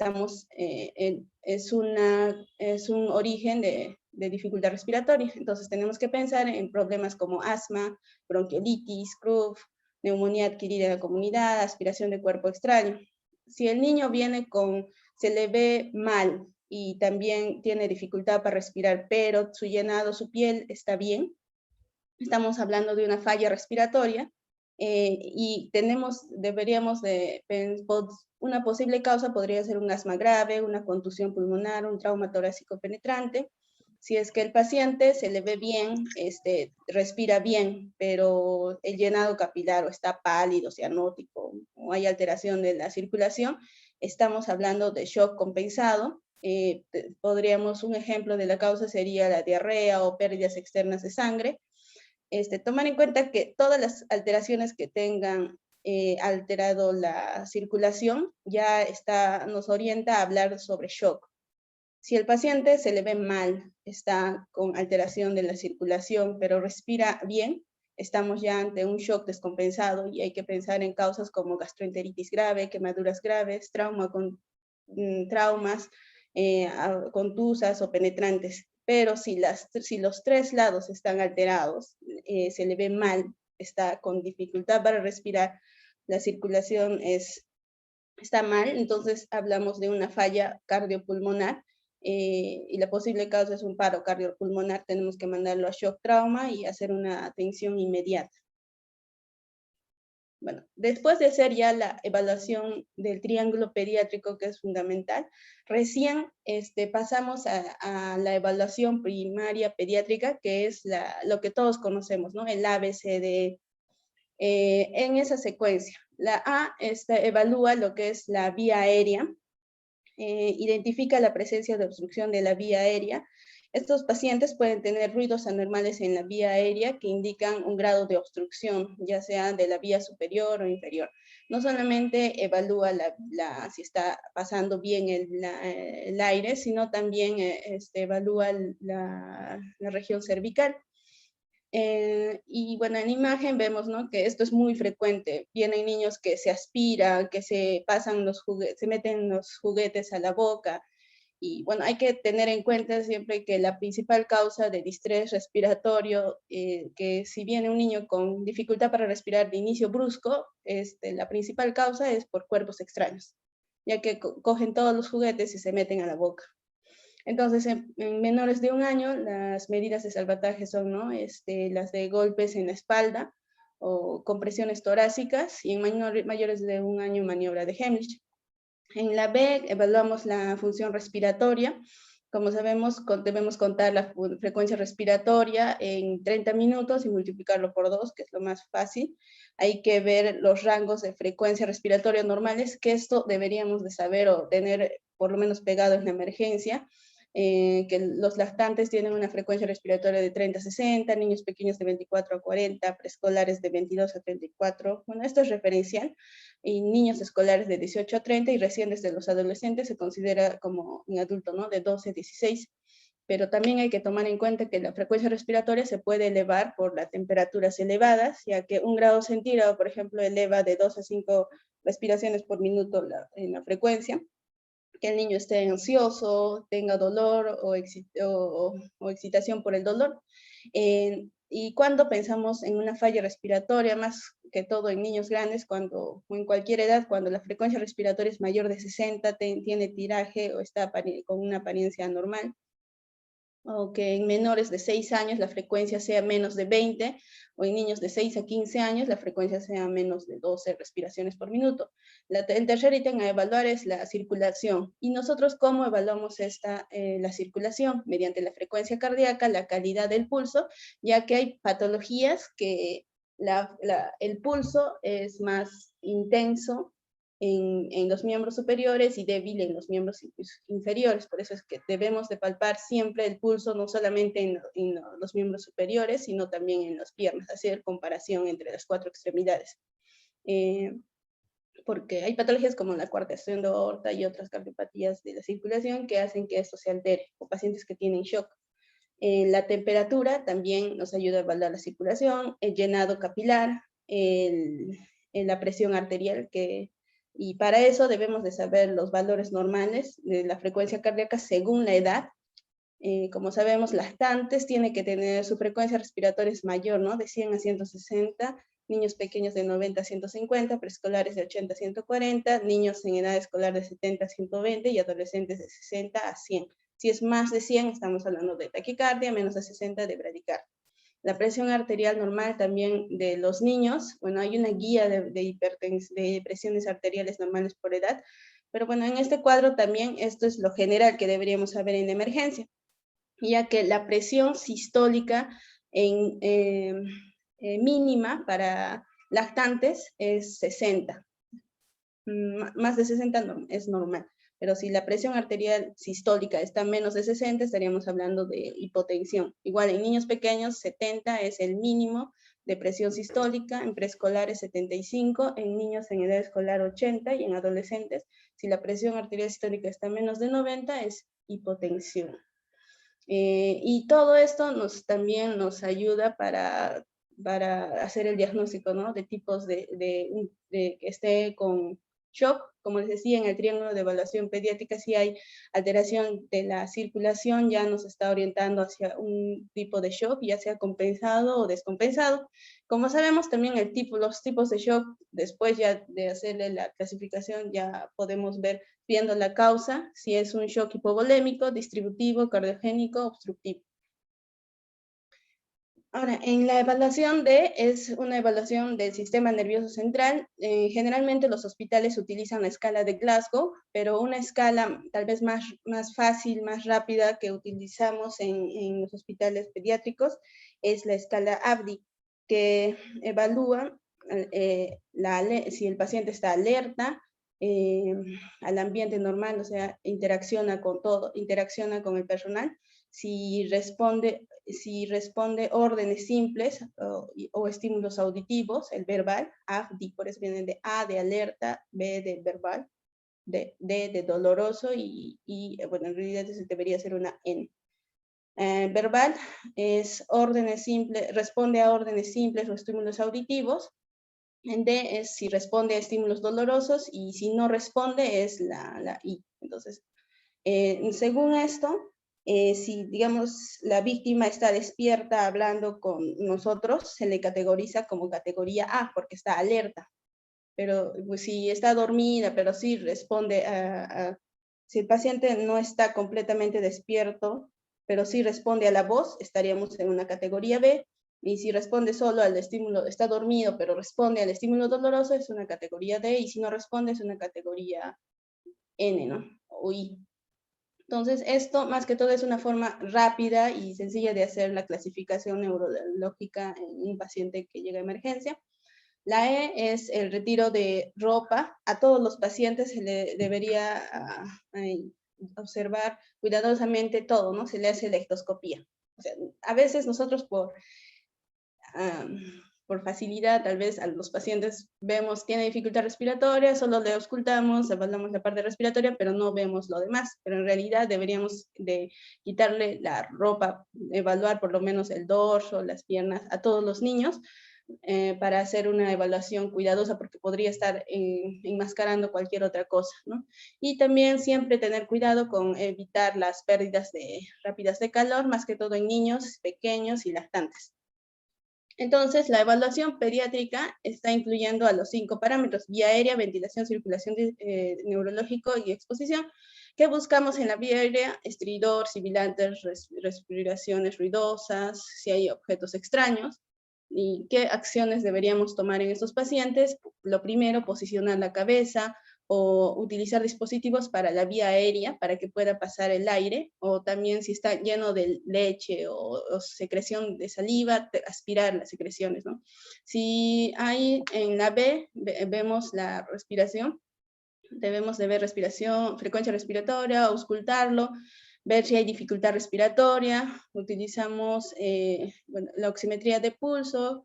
un origen de dificultad respiratoria. Entonces tenemos que pensar en problemas como asma, bronquiolitis, CRUF, neumonía adquirida en la comunidad, aspiración de cuerpo extraño. Si el niño viene se le ve mal y también tiene dificultad para respirar, pero su llenado, su piel está bien, estamos hablando de una falla respiratoria, y una posible causa podría ser un asma grave, una contusión pulmonar, un trauma torácico penetrante. Si es que el paciente se le ve bien, respira bien, pero el llenado capilar o está pálido, cianótico, o hay alteración de la circulación, estamos hablando de shock compensado. Un ejemplo de la causa sería la diarrea o pérdidas externas de sangre. Tomar en cuenta que todas las alteraciones que tengan alterado la circulación nos orienta a hablar sobre shock. Si el paciente se le ve mal, está con alteración de la circulación, pero respira bien, estamos ya ante un shock descompensado y hay que pensar en causas como gastroenteritis grave, quemaduras graves, traumas contusas o penetrantes. Pero si los 3 lados están alterados, se le ve mal, está con dificultad para respirar, la circulación está mal, entonces hablamos de una falla cardiopulmonar, y la posible causa es un paro cardiopulmonar. Tenemos que mandarlo a shock trauma y hacer una atención inmediata. Bueno, después de hacer ya la evaluación del triángulo pediátrico, que es fundamental, recién pasamos a la evaluación primaria pediátrica, que es lo que todos conocemos, ¿no? El ABCD. En esa secuencia, la A evalúa lo que es la vía aérea, identifica la presencia de obstrucción de la vía aérea. Estos pacientes pueden tener ruidos anormales en la vía aérea que indican un grado de obstrucción, ya sea de la vía superior o inferior. No solamente evalúa si está pasando bien el aire, sino también evalúa la región cervical. Y bueno, en la imagen vemos, ¿no?, que esto es muy frecuente. Vienen niños que se aspiran, que se pasan se meten los juguetes a la boca. Y bueno, hay que tener en cuenta siempre que la principal causa de distrés respiratorio, que si viene un niño con dificultad para respirar de inicio brusco, la principal causa es por cuerpos extraños, ya que cogen todos los juguetes y se meten a la boca. Entonces, en menores de 1 año, las medidas de salvataje son, ¿no?, las de golpes en la espalda o compresiones torácicas, y en mayores de 1 año, maniobra de Heimlich. En la B evaluamos la función respiratoria. Como sabemos, debemos contar la frecuencia respiratoria en 30 minutos y multiplicarlo por 2, que es lo más fácil. Hay que ver los rangos de frecuencia respiratoria normales, que esto deberíamos de saber o tener por lo menos pegado en la emergencia. Que los lactantes tienen una frecuencia respiratoria de 30 a 60, niños pequeños de 24 a 40, preescolares de 22 a 34. Bueno, esto es referencial. Y niños escolares de 18 a 30, y recién desde los adolescentes se considera como un adulto, ¿no?, de 12 a 16. Pero también hay que tomar en cuenta que la frecuencia respiratoria se puede elevar por las temperaturas elevadas, ya que 1 grado centígrado, por ejemplo, eleva de 2 a 5 respiraciones por minuto en la frecuencia. Que el niño esté ansioso, tenga dolor o excitación por el dolor. Y cuando pensamos en una falla respiratoria, más que todo en niños grandes, o en cualquier edad, cuando la frecuencia respiratoria es mayor de 60, tiene tiraje o está con una apariencia anormal, o que en menores de 6 años la frecuencia sea menos de 20, o en niños de 6 a 15 años la frecuencia sea menos de 12 respiraciones por minuto. El tercer ítem a evaluar es la circulación. ¿Y nosotros cómo evaluamos la circulación? Mediante la frecuencia cardíaca, la calidad del pulso, ya que hay patologías que el pulso es más intenso en los miembros superiores y débil en los miembros inferiores. Por eso es que debemos de palpar siempre el pulso, no solamente en los miembros superiores, sino también en las piernas, hacer comparación entre las 4 extremidades. Porque hay patologías como la coartación de aorta y otras cardiopatías de la circulación que hacen que esto se altere, o pacientes que tienen shock. La temperatura también nos ayuda a evaluar la circulación, el llenado capilar, la presión arterial, y para eso debemos de saber los valores normales de la frecuencia cardíaca según la edad. Como sabemos, lactantes tiene que tener su frecuencia respiratoria es mayor, ¿no?, de 100 a 160, niños pequeños de 90 a 150, preescolares de 80 a 140, niños en edad escolar de 70 a 120 y adolescentes de 60 a 100. Si es más de 100, estamos hablando de taquicardia, menos de 60 de bradicardia. La presión arterial normal también de los niños, bueno, hay una guía de presiones arteriales normales por edad, pero bueno, en este cuadro también esto es lo general que deberíamos saber en emergencia, ya que la presión sistólica mínima para lactantes es 60. Más de 60 es normal. Pero si la presión arterial sistólica está menos de 60, estaríamos hablando de hipotensión. Igual en niños pequeños, 70 es el mínimo de presión sistólica, en preescolares 75, en niños en edad escolar 80 y en adolescentes, si la presión arterial sistólica está menos de 90, es hipotensión. Y todo esto también nos ayuda para hacer el diagnóstico, ¿no?, de tipos que esté con shock. Como les decía, en el triángulo de evaluación pediátrica, si hay alteración de la circulación, ya nos está orientando hacia un tipo de shock, ya sea compensado o descompensado. Como sabemos, también los tipos de shock, después ya de hacerle la clasificación, ya podemos ver, viendo la causa, si es un shock hipovolémico, distributivo, cardiogénico, obstructivo. Ahora, en la evaluación es una evaluación del sistema nervioso central. Generalmente los hospitales utilizan la escala de Glasgow, pero una escala tal vez más fácil, más rápida que utilizamos en los hospitales pediátricos es la escala ABDI, que evalúa si el paciente está alerta al ambiente normal, o sea, interacciona con todo, interacciona con el personal, si responde órdenes simples o estímulos auditivos, el verbal, AFDI, por eso viene de A de alerta, B de verbal, D de doloroso y bueno, en realidad debería ser una N. Verbal es órdenes simples, responde a órdenes simples o estímulos auditivos. En D es si responde a estímulos dolorosos y si no responde es la I. Entonces, según esto, si, digamos, la víctima está despierta hablando con nosotros, se le categoriza como categoría A, porque está alerta. Pero pues, si está dormida, pero sí responde si el paciente no está completamente despierto, pero sí responde a la voz, estaríamos en una categoría B. Y si responde solo al estímulo, está dormido, pero responde al estímulo doloroso, es una categoría D. Y si no responde, es una categoría N, ¿no? O I. Entonces, esto más que todo es una forma rápida y sencilla de hacer la clasificación neurológica en un paciente que llega a emergencia. La E es el retiro de ropa. A todos los pacientes se le debería observar cuidadosamente todo, ¿no? Se le hace lectoscopía. O sea, a veces nosotros por facilidad, tal vez a los pacientes vemos, tiene dificultad respiratoria, solo le auscultamos, evaluamos la parte respiratoria, pero no vemos lo demás. Pero en realidad deberíamos de quitarle la ropa, evaluar por lo menos el dorso, las piernas a todos los niños, para hacer una evaluación cuidadosa, porque podría estar enmascarando cualquier otra cosa, ¿no? Y también siempre tener cuidado con evitar las pérdidas rápidas de calor, más que todo en niños pequeños y lactantes. Entonces, la evaluación pediátrica está incluyendo a los 5 parámetros: vía aérea, ventilación, circulación neurológico y exposición. ¿Qué buscamos en la vía aérea? Estridor, sibilantes, respiraciones ruidosas, si hay objetos extraños. ¿Y qué acciones deberíamos tomar en estos pacientes? Lo primero, posicionar la cabeza o utilizar dispositivos para la vía aérea para que pueda pasar el aire, o también si está lleno de leche o secreción de saliva, aspirar las secreciones, ¿no? Si hay en la B, vemos la respiración, debemos de ver respiración, frecuencia respiratoria, auscultarlo, ver si hay dificultad respiratoria, utilizamos bueno, la oximetría de pulso,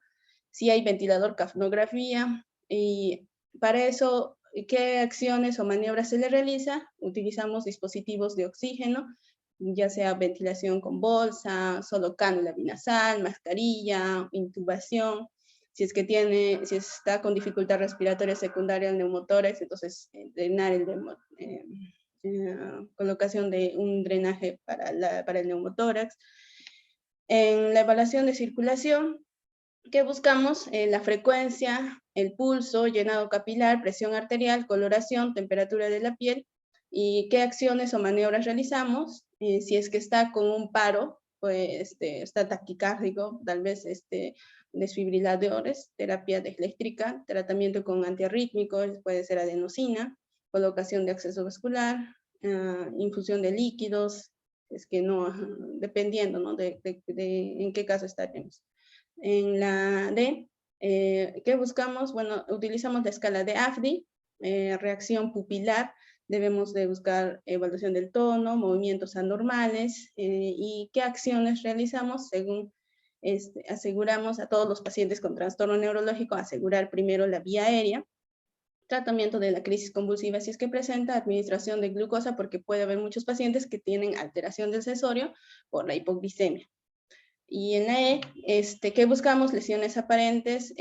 si hay ventilador, capnografía, y para eso, ¿qué acciones o maniobras se le realiza? Utilizamos dispositivos de oxígeno, ya sea ventilación con bolsa, solo cánula binasal, mascarilla, intubación. Si está con dificultad respiratoria secundaria al neumotórax, entonces drenar colocación de un drenaje para el neumotórax. En la evaluación de circulación, ¿qué buscamos? La frecuencia, el pulso, llenado capilar, presión arterial, coloración, temperatura de la piel, y qué acciones o maniobras realizamos. Si es que está con un paro, pues está taquicárdico, tal vez desfibriladores, terapia eléctrica, tratamiento con antiarrítmicos, puede ser adenosina, colocación de acceso vascular, infusión de líquidos, es que no, dependiendo, ¿no? de en qué caso estaremos. En la D, ¿qué buscamos? Bueno, utilizamos la escala de AFDI, reacción pupilar, debemos de buscar evaluación del tono, movimientos anormales, y qué acciones realizamos según aseguramos a todos los pacientes con trastorno neurológico, asegurar primero la vía aérea, tratamiento de la crisis convulsiva si es que presenta, administración de glucosa, porque puede haber muchos pacientes que tienen alteración del sensorio por la hipoglicemia. Y en la E, ¿qué buscamos? Lesiones aparentes,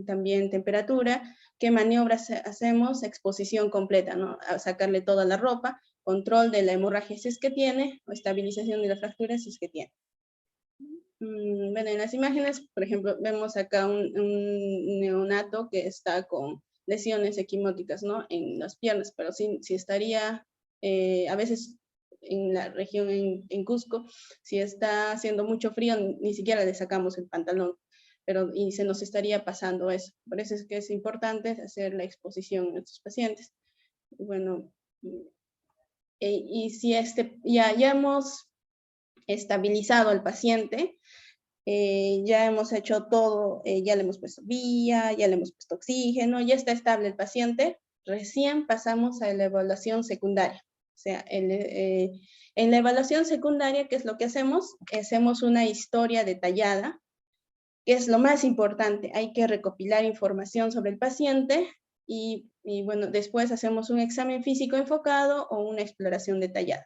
también temperatura, ¿Qué maniobras hacemos? Exposición completa, ¿no? A sacarle toda la ropa, control de la hemorragia si es que tiene, o estabilización de la fractura si es que tiene. Bueno, en las imágenes, por ejemplo, vemos acá un neonato que está con lesiones equimóticas, ¿no? En las piernas, pero si estaría, a veces en la región en Cusco, si está haciendo mucho frío, ni siquiera le sacamos el pantalón, y se nos estaría pasando eso. Por eso es que es importante hacer la exposición a estos pacientes. Bueno, y si ya hemos estabilizado al paciente, ya hemos hecho todo, ya le hemos puesto vía, ya le hemos puesto oxígeno, ya está estable el paciente, recién pasamos a la evaluación secundaria. O sea, en la evaluación secundaria, ¿qué es lo que hacemos? Hacemos una historia detallada, que es lo más importante. Hay que recopilar información sobre el paciente y bueno, después hacemos un examen físico enfocado o una exploración detallada.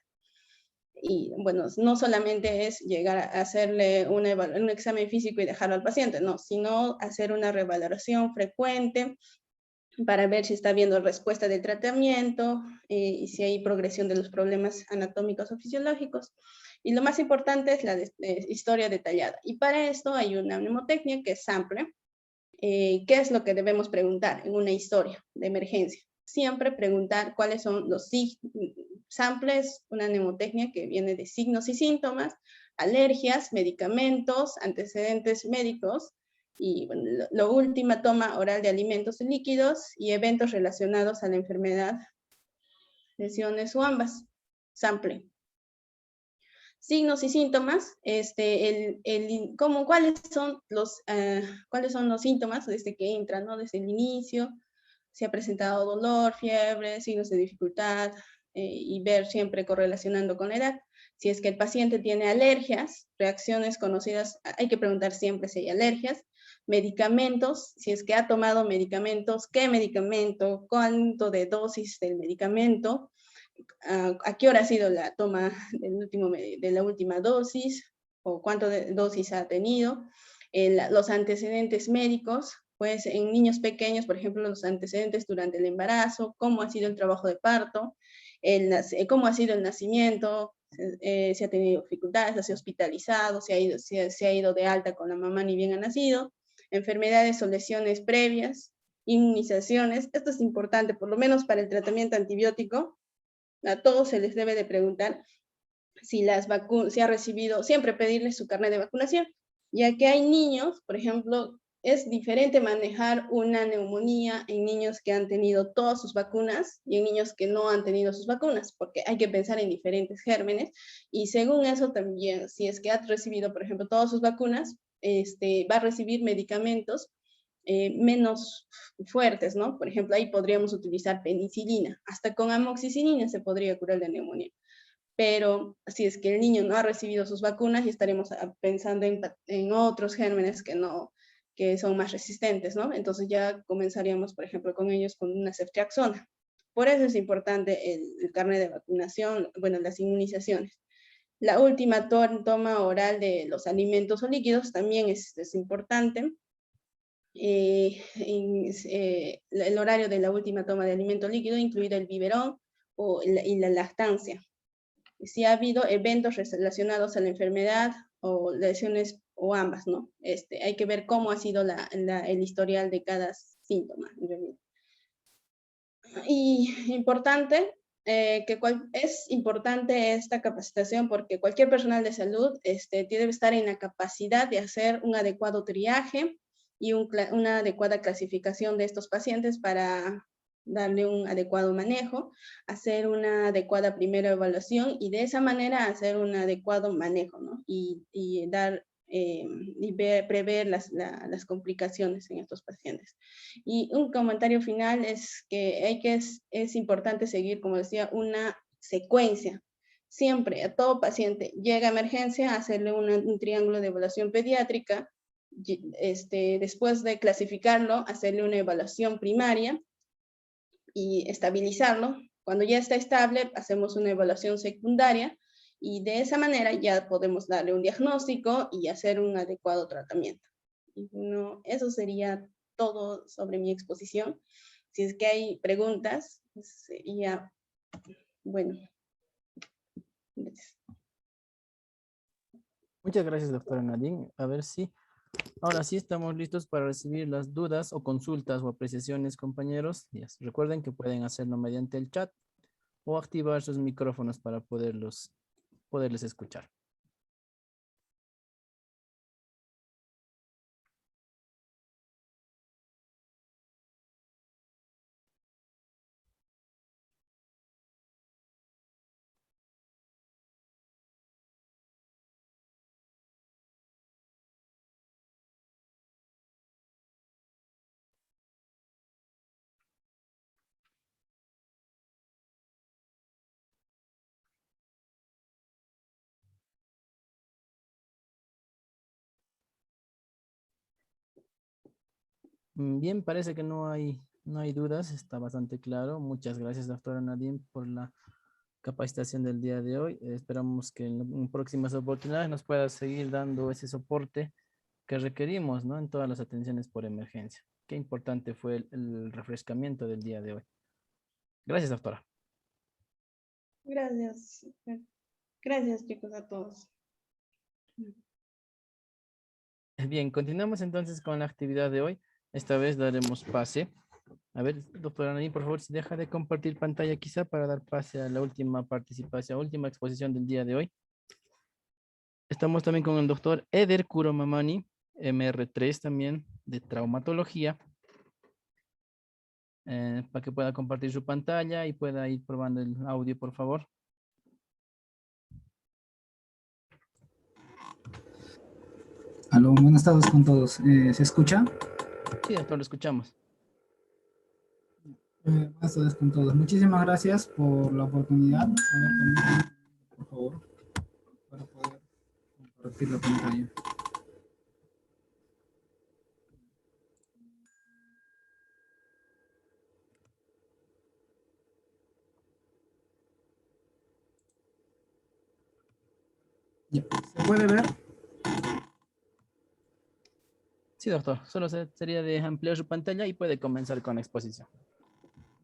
Y bueno, no solamente es llegar a hacerle un examen físico y dejarlo al paciente, no, sino hacer una revaloración frecuente para ver si está habiendo respuesta del tratamiento y si hay progresión de los problemas anatómicos o fisiológicos. Y lo más importante es la historia detallada. Y para esto hay una mnemotecnia que es SAMPLE. ¿Qué es lo que debemos preguntar en una historia de emergencia? Siempre preguntar cuáles son los samples, una mnemotecnia que viene de signos y síntomas, alergias, medicamentos, antecedentes médicos, y bueno, lo última, toma oral de alimentos y líquidos, y eventos relacionados a la enfermedad, lesiones o ambas. Sample. Signos y síntomas, ¿cuáles son los síntomas desde que entran, ¿no? Desde el inicio, si ha presentado dolor, fiebre, signos de dificultad, y ver siempre correlacionando con la edad. Si es que el paciente tiene alergias, reacciones conocidas, hay que preguntar siempre si hay alergias. Medicamentos, si es que ha tomado medicamentos, qué medicamento, cuánto de dosis del medicamento, a qué hora ha sido la toma de la última dosis, o cuánto de dosis ha tenido, los antecedentes médicos, pues en niños pequeños, por ejemplo, los antecedentes durante el embarazo, cómo ha sido el trabajo de parto, cómo ha sido el nacimiento, si ha tenido dificultades, si ha hospitalizado, si ha ido de alta con la mamá ni bien ha nacido, enfermedades o lesiones previas, inmunizaciones. Esto es importante, por lo menos para el tratamiento antibiótico. A todos se les debe de preguntar si ha recibido, siempre pedirles su carnet de vacunación, ya que hay niños, por ejemplo, es diferente manejar una neumonía en niños que han tenido todas sus vacunas y en niños que no han tenido sus vacunas, porque hay que pensar en diferentes gérmenes, y según eso también, si es que ha recibido, por ejemplo, todas sus vacunas, va a recibir medicamentos menos fuertes, ¿no? Por ejemplo, ahí podríamos utilizar penicilina, hasta con amoxicilina se podría curar la neumonía. Pero si es que el niño no ha recibido sus vacunas, ya estaremos pensando en otros gérmenes que son más resistentes, ¿no? Entonces ya comenzaríamos, por ejemplo, con ellos con una ceftriaxona. Por eso es importante el carnet de vacunación, bueno, las inmunizaciones. La última toma oral de los alimentos o líquidos también es importante. El horario de la última toma de alimento líquido, incluido el biberón y la lactancia. Si ha habido eventos relacionados a la enfermedad o lesiones o ambas, ¿no? Hay que ver cómo ha sido el historial de cada síntoma, en realidad. Y importante, es importante esta capacitación porque cualquier personal de salud debe estar en la capacidad de hacer un adecuado triaje y una adecuada clasificación de estos pacientes para darle un adecuado manejo, hacer una adecuada primera evaluación y de esa manera hacer un adecuado manejo, ¿no? Y prever las complicaciones en estos pacientes. Y un comentario final es que es importante seguir, como decía, una secuencia. Siempre a todo paciente llega a emergencia, hacerle un triángulo de evaluación pediátrica, después de clasificarlo, hacerle una evaluación primaria y estabilizarlo. Cuando ya está estable, hacemos una evaluación secundaria y de esa manera ya podemos darle un diagnóstico y hacer un adecuado tratamiento. Y bueno, eso sería todo sobre mi exposición. Si es que hay preguntas, sería bueno. Gracias. Muchas gracias, doctora Nadine. A ver si ahora sí estamos listos para recibir las dudas o consultas o apreciaciones, compañeros. Yes. Recuerden que pueden hacerlo mediante el chat o activar sus micrófonos para poderles escuchar. Bien, parece que no hay dudas, está bastante claro. Muchas gracias, doctora Nadine, por la capacitación del día de hoy. Esperamos que en próximas oportunidades nos pueda seguir dando ese soporte que requerimos, ¿no? En todas las atenciones por emergencia. Qué importante fue el refrescamiento del día de hoy. Gracias, doctora. Gracias. Gracias, chicos, a todos. Bien, continuamos entonces con la actividad de hoy. Esta vez daremos pase. A ver, doctora Nadine, por favor, si deja de compartir pantalla quizá para dar pase a la última participación, última exposición del día de hoy. Estamos también con el doctor Eder Kuromamani, MR3 también, de traumatología, para que pueda compartir su pantalla y pueda ir probando el audio, por favor. Aló, buenas tardes con todos. ¿Se escucha? Sí, doctor, lo escuchamos. Buenas tardes con todos. Muchísimas gracias por la oportunidad. A ver, permítanme, por favor, para poder compartir la pantalla. Ya, ¿se puede ver? Sí, doctor, solo sería de ampliar su pantalla y puede comenzar con la exposición.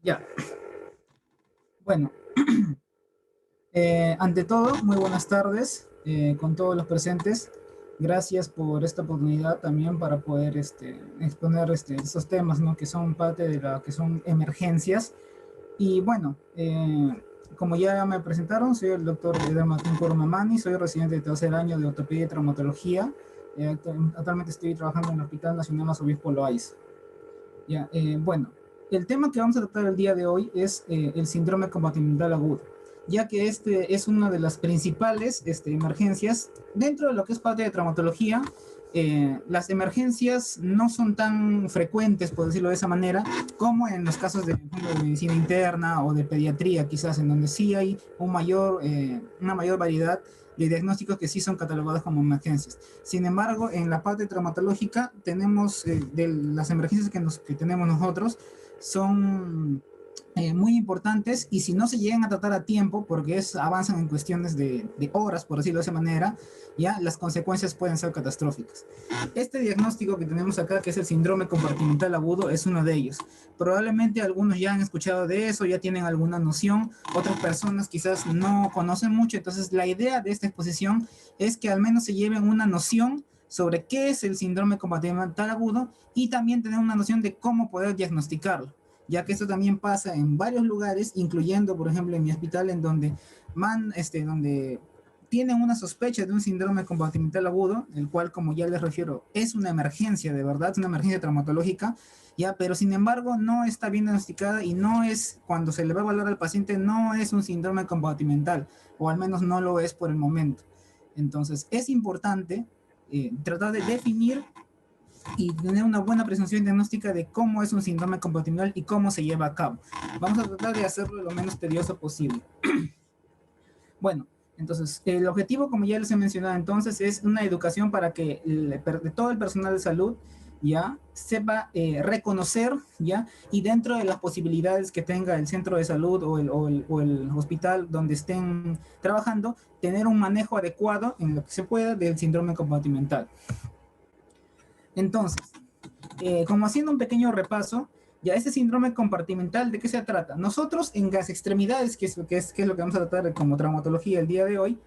Ya. Bueno, ante todo, muy buenas tardes con todos los presentes. Gracias por esta oportunidad también para poder exponer estos temas, ¿no? Que son parte de lo que son emergencias. Y bueno, como ya me presentaron, soy el doctor Eder Martín Kuromamani, soy residente de tercer año de ortopedia y traumatología. Actualmente estoy trabajando en el Hospital Nacional Arzobispo Loaiza. Ya, bueno, el tema que vamos a tratar el día de hoy es el síndrome compartimental agudo, ya que este es una de las principales emergencias dentro de lo que es parte de traumatología. Las emergencias no son tan frecuentes, por decirlo de esa manera, como en los casos de medicina interna o de pediatría, quizás, en donde sí hay una mayor variedad de diagnósticos que sí son catalogados como emergencias. Sin embargo, en la parte traumatológica tenemos, de las emergencias que tenemos nosotros, son muy importantes, y si no se llegan a tratar a tiempo, porque avanzan en cuestiones de horas, por decirlo de esa manera, ya las consecuencias pueden ser catastróficas. Este diagnóstico que tenemos acá, que es el síndrome compartimental agudo, es uno de ellos. Probablemente algunos ya han escuchado de eso, ya tienen alguna noción, otras personas quizás no conocen mucho. Entonces la idea de esta exposición es que al menos se lleven una noción sobre qué es el síndrome compartimental agudo, y también tener una noción de cómo poder diagnosticarlo, ya que esto también pasa en varios lugares, incluyendo, por ejemplo, en mi hospital, en donde donde tienen una sospecha de un síndrome compartimental agudo, el cual, como ya les refiero, es una emergencia de verdad, es una emergencia traumatológica, ya, pero sin embargo no está bien diagnosticada, y no es, cuando se le va a evaluar al paciente, no es un síndrome compartimental, o al menos no lo es por el momento. Entonces es importante tratar de definir y tener una buena presunción diagnóstica de cómo es un síndrome compartimental y cómo se lleva a cabo. Vamos a tratar de hacerlo lo menos tedioso posible. Bueno, entonces, el objetivo, como ya les he mencionado entonces, es una educación para que todo el personal de salud ya sepa reconocer, ya, y dentro de las posibilidades que tenga el centro de salud o el hospital donde estén trabajando, tener un manejo adecuado en lo que se pueda del síndrome compartimental. Entonces, como haciendo un pequeño repaso, ya este síndrome compartimental, ¿de qué se trata? Nosotros en las extremidades, que es lo que vamos a tratar como traumatología el día de hoy,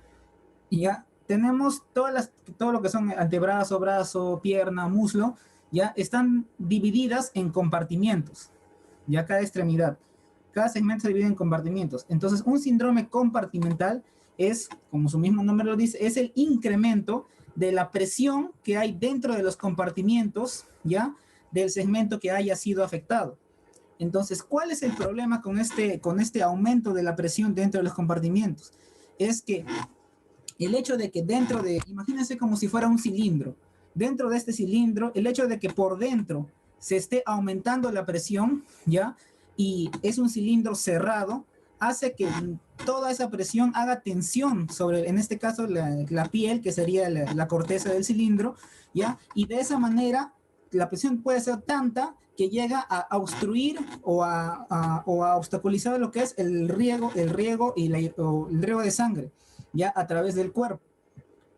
ya tenemos todo lo que son antebrazo, brazo, pierna, muslo, ya están divididas en compartimientos, ya cada extremidad. Cada segmento se divide en compartimientos. Entonces, un síndrome compartimental es, como su mismo nombre lo dice, es el incremento de la presión que hay dentro de los compartimientos, ¿ya? Del segmento que haya sido afectado. Entonces, ¿cuál es el problema con este aumento de la presión dentro de los compartimientos? Es que el hecho de que imagínense como si fuera un cilindro. Dentro de este cilindro, el hecho de que por dentro se esté aumentando la presión, ¿ya? Y es un cilindro cerrado, hace que toda esa presión haga tensión sobre, en este caso, la piel, que sería la corteza del cilindro, ¿ya? Y de esa manera, la presión puede ser tanta que llega a obstruir o a obstaculizar lo que es el riego de sangre, ya a través del cuerpo.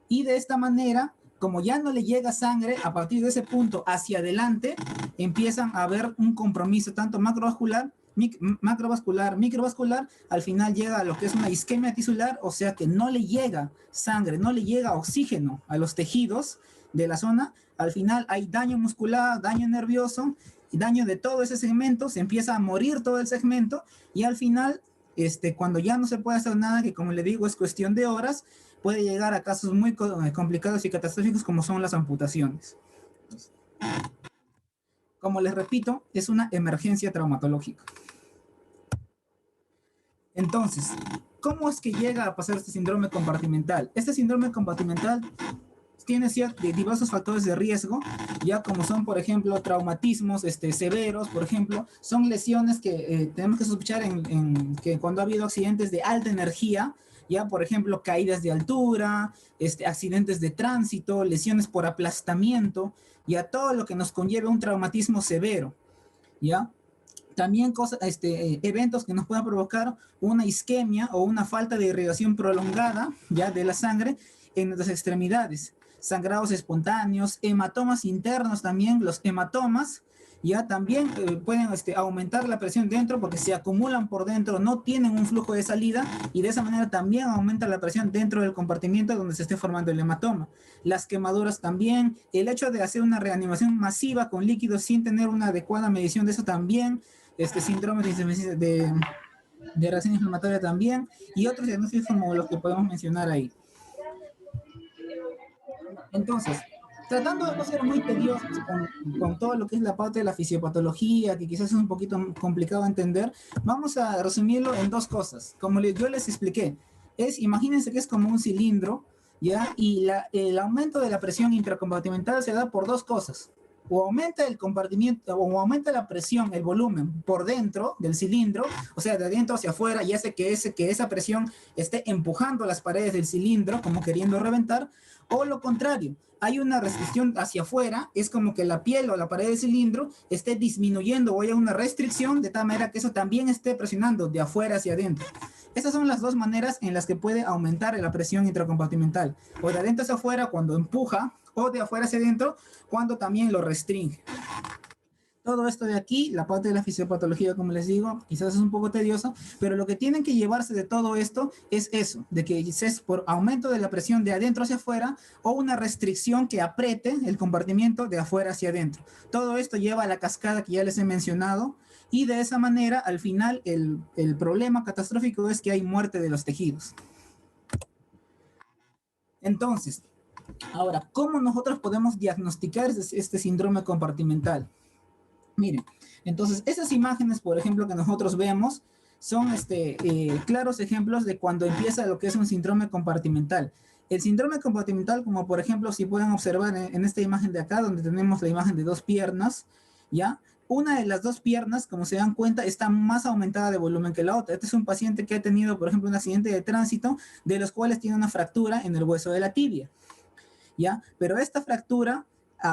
Y de esta manera, como ya no le llega sangre, a partir de ese punto hacia adelante, empiezan a haber un compromiso tanto macrovascular, microvascular, al final llega a lo que es una isquemia tisular, o sea que no le llega sangre, no le llega oxígeno a los tejidos de la zona, al final hay daño muscular, daño nervioso, y daño de todo ese segmento, se empieza a morir todo el segmento, y al final, cuando ya no se puede hacer nada, que como le digo es cuestión de horas, puede llegar a casos muy complicados y catastróficos como son las amputaciones. Como les repito, es una emergencia traumatológica. Entonces, ¿cómo es que llega a pasar este síndrome compartimental? Este síndrome compartimental tiene diversos factores de riesgo, ya como son, por ejemplo, traumatismos severos, por ejemplo, son lesiones que tenemos que sospechar que cuando ha habido accidentes de alta energía, ya, por ejemplo, caídas de altura, accidentes de tránsito, lesiones por aplastamiento, ya todo lo que nos conlleve un traumatismo severo, ya. También eventos que nos puedan provocar una isquemia o una falta de irrigación prolongada, ya, de la sangre en nuestras extremidades. Sangrados espontáneos, hematomas internos también, los hematomas, ya también pueden aumentar la presión dentro porque se acumulan por dentro, no tienen un flujo de salida y de esa manera también aumenta la presión dentro del compartimiento donde se esté formando el hematoma. Las quemaduras también, el hecho de hacer una reanimación masiva con líquidos sin tener una adecuada medición de eso también, síndrome de reacción inflamatoria también y otros diagnósticos como los que podemos mencionar ahí. Entonces, tratando de no ser muy tediosos con todo lo que es la parte de la fisiopatología, que quizás es un poquito complicado de entender, vamos a resumirlo en dos cosas. Como yo les expliqué, imagínense que es como un cilindro, ¿ya? Y el aumento de la presión intracompartimental se da por dos cosas. O aumenta el compartimiento, o aumenta la presión, el volumen por dentro del cilindro, o sea, de adentro hacia afuera, y hace que esa presión esté empujando las paredes del cilindro, como queriendo reventar, o lo contrario, hay una restricción hacia afuera, es como que la piel o la pared del cilindro esté disminuyendo o haya una restricción de tal manera que eso también esté presionando de afuera hacia adentro. Esas son las dos maneras en las que puede aumentar la presión intracompartimental, o de adentro hacia afuera cuando empuja, o de afuera hacia adentro cuando también lo restringe. Todo esto de aquí, la parte de la fisiopatología, como les digo, quizás es un poco tedioso, pero lo que tienen que llevarse de todo esto es eso, de que es por aumento de la presión de adentro hacia afuera o una restricción que apriete el compartimiento de afuera hacia adentro. Todo esto lleva a la cascada que ya les he mencionado y de esa manera, al final, el problema catastrófico es que hay muerte de los tejidos. Entonces, ahora, ¿cómo nosotros podemos diagnosticar este síndrome compartimental? Miren, entonces esas imágenes, por ejemplo, que nosotros vemos, son claros ejemplos de cuando empieza lo que es un síndrome compartimental. El síndrome compartimental, como por ejemplo, si pueden observar en esta imagen de acá, donde tenemos la imagen de dos piernas, ¿ya? Una de las dos piernas, como se dan cuenta, está más aumentada de volumen que la otra. Este es un paciente que ha tenido, por ejemplo, un accidente de tránsito, de los cuales tiene una fractura en el hueso de la tibia, ¿ya? Pero esta fractura,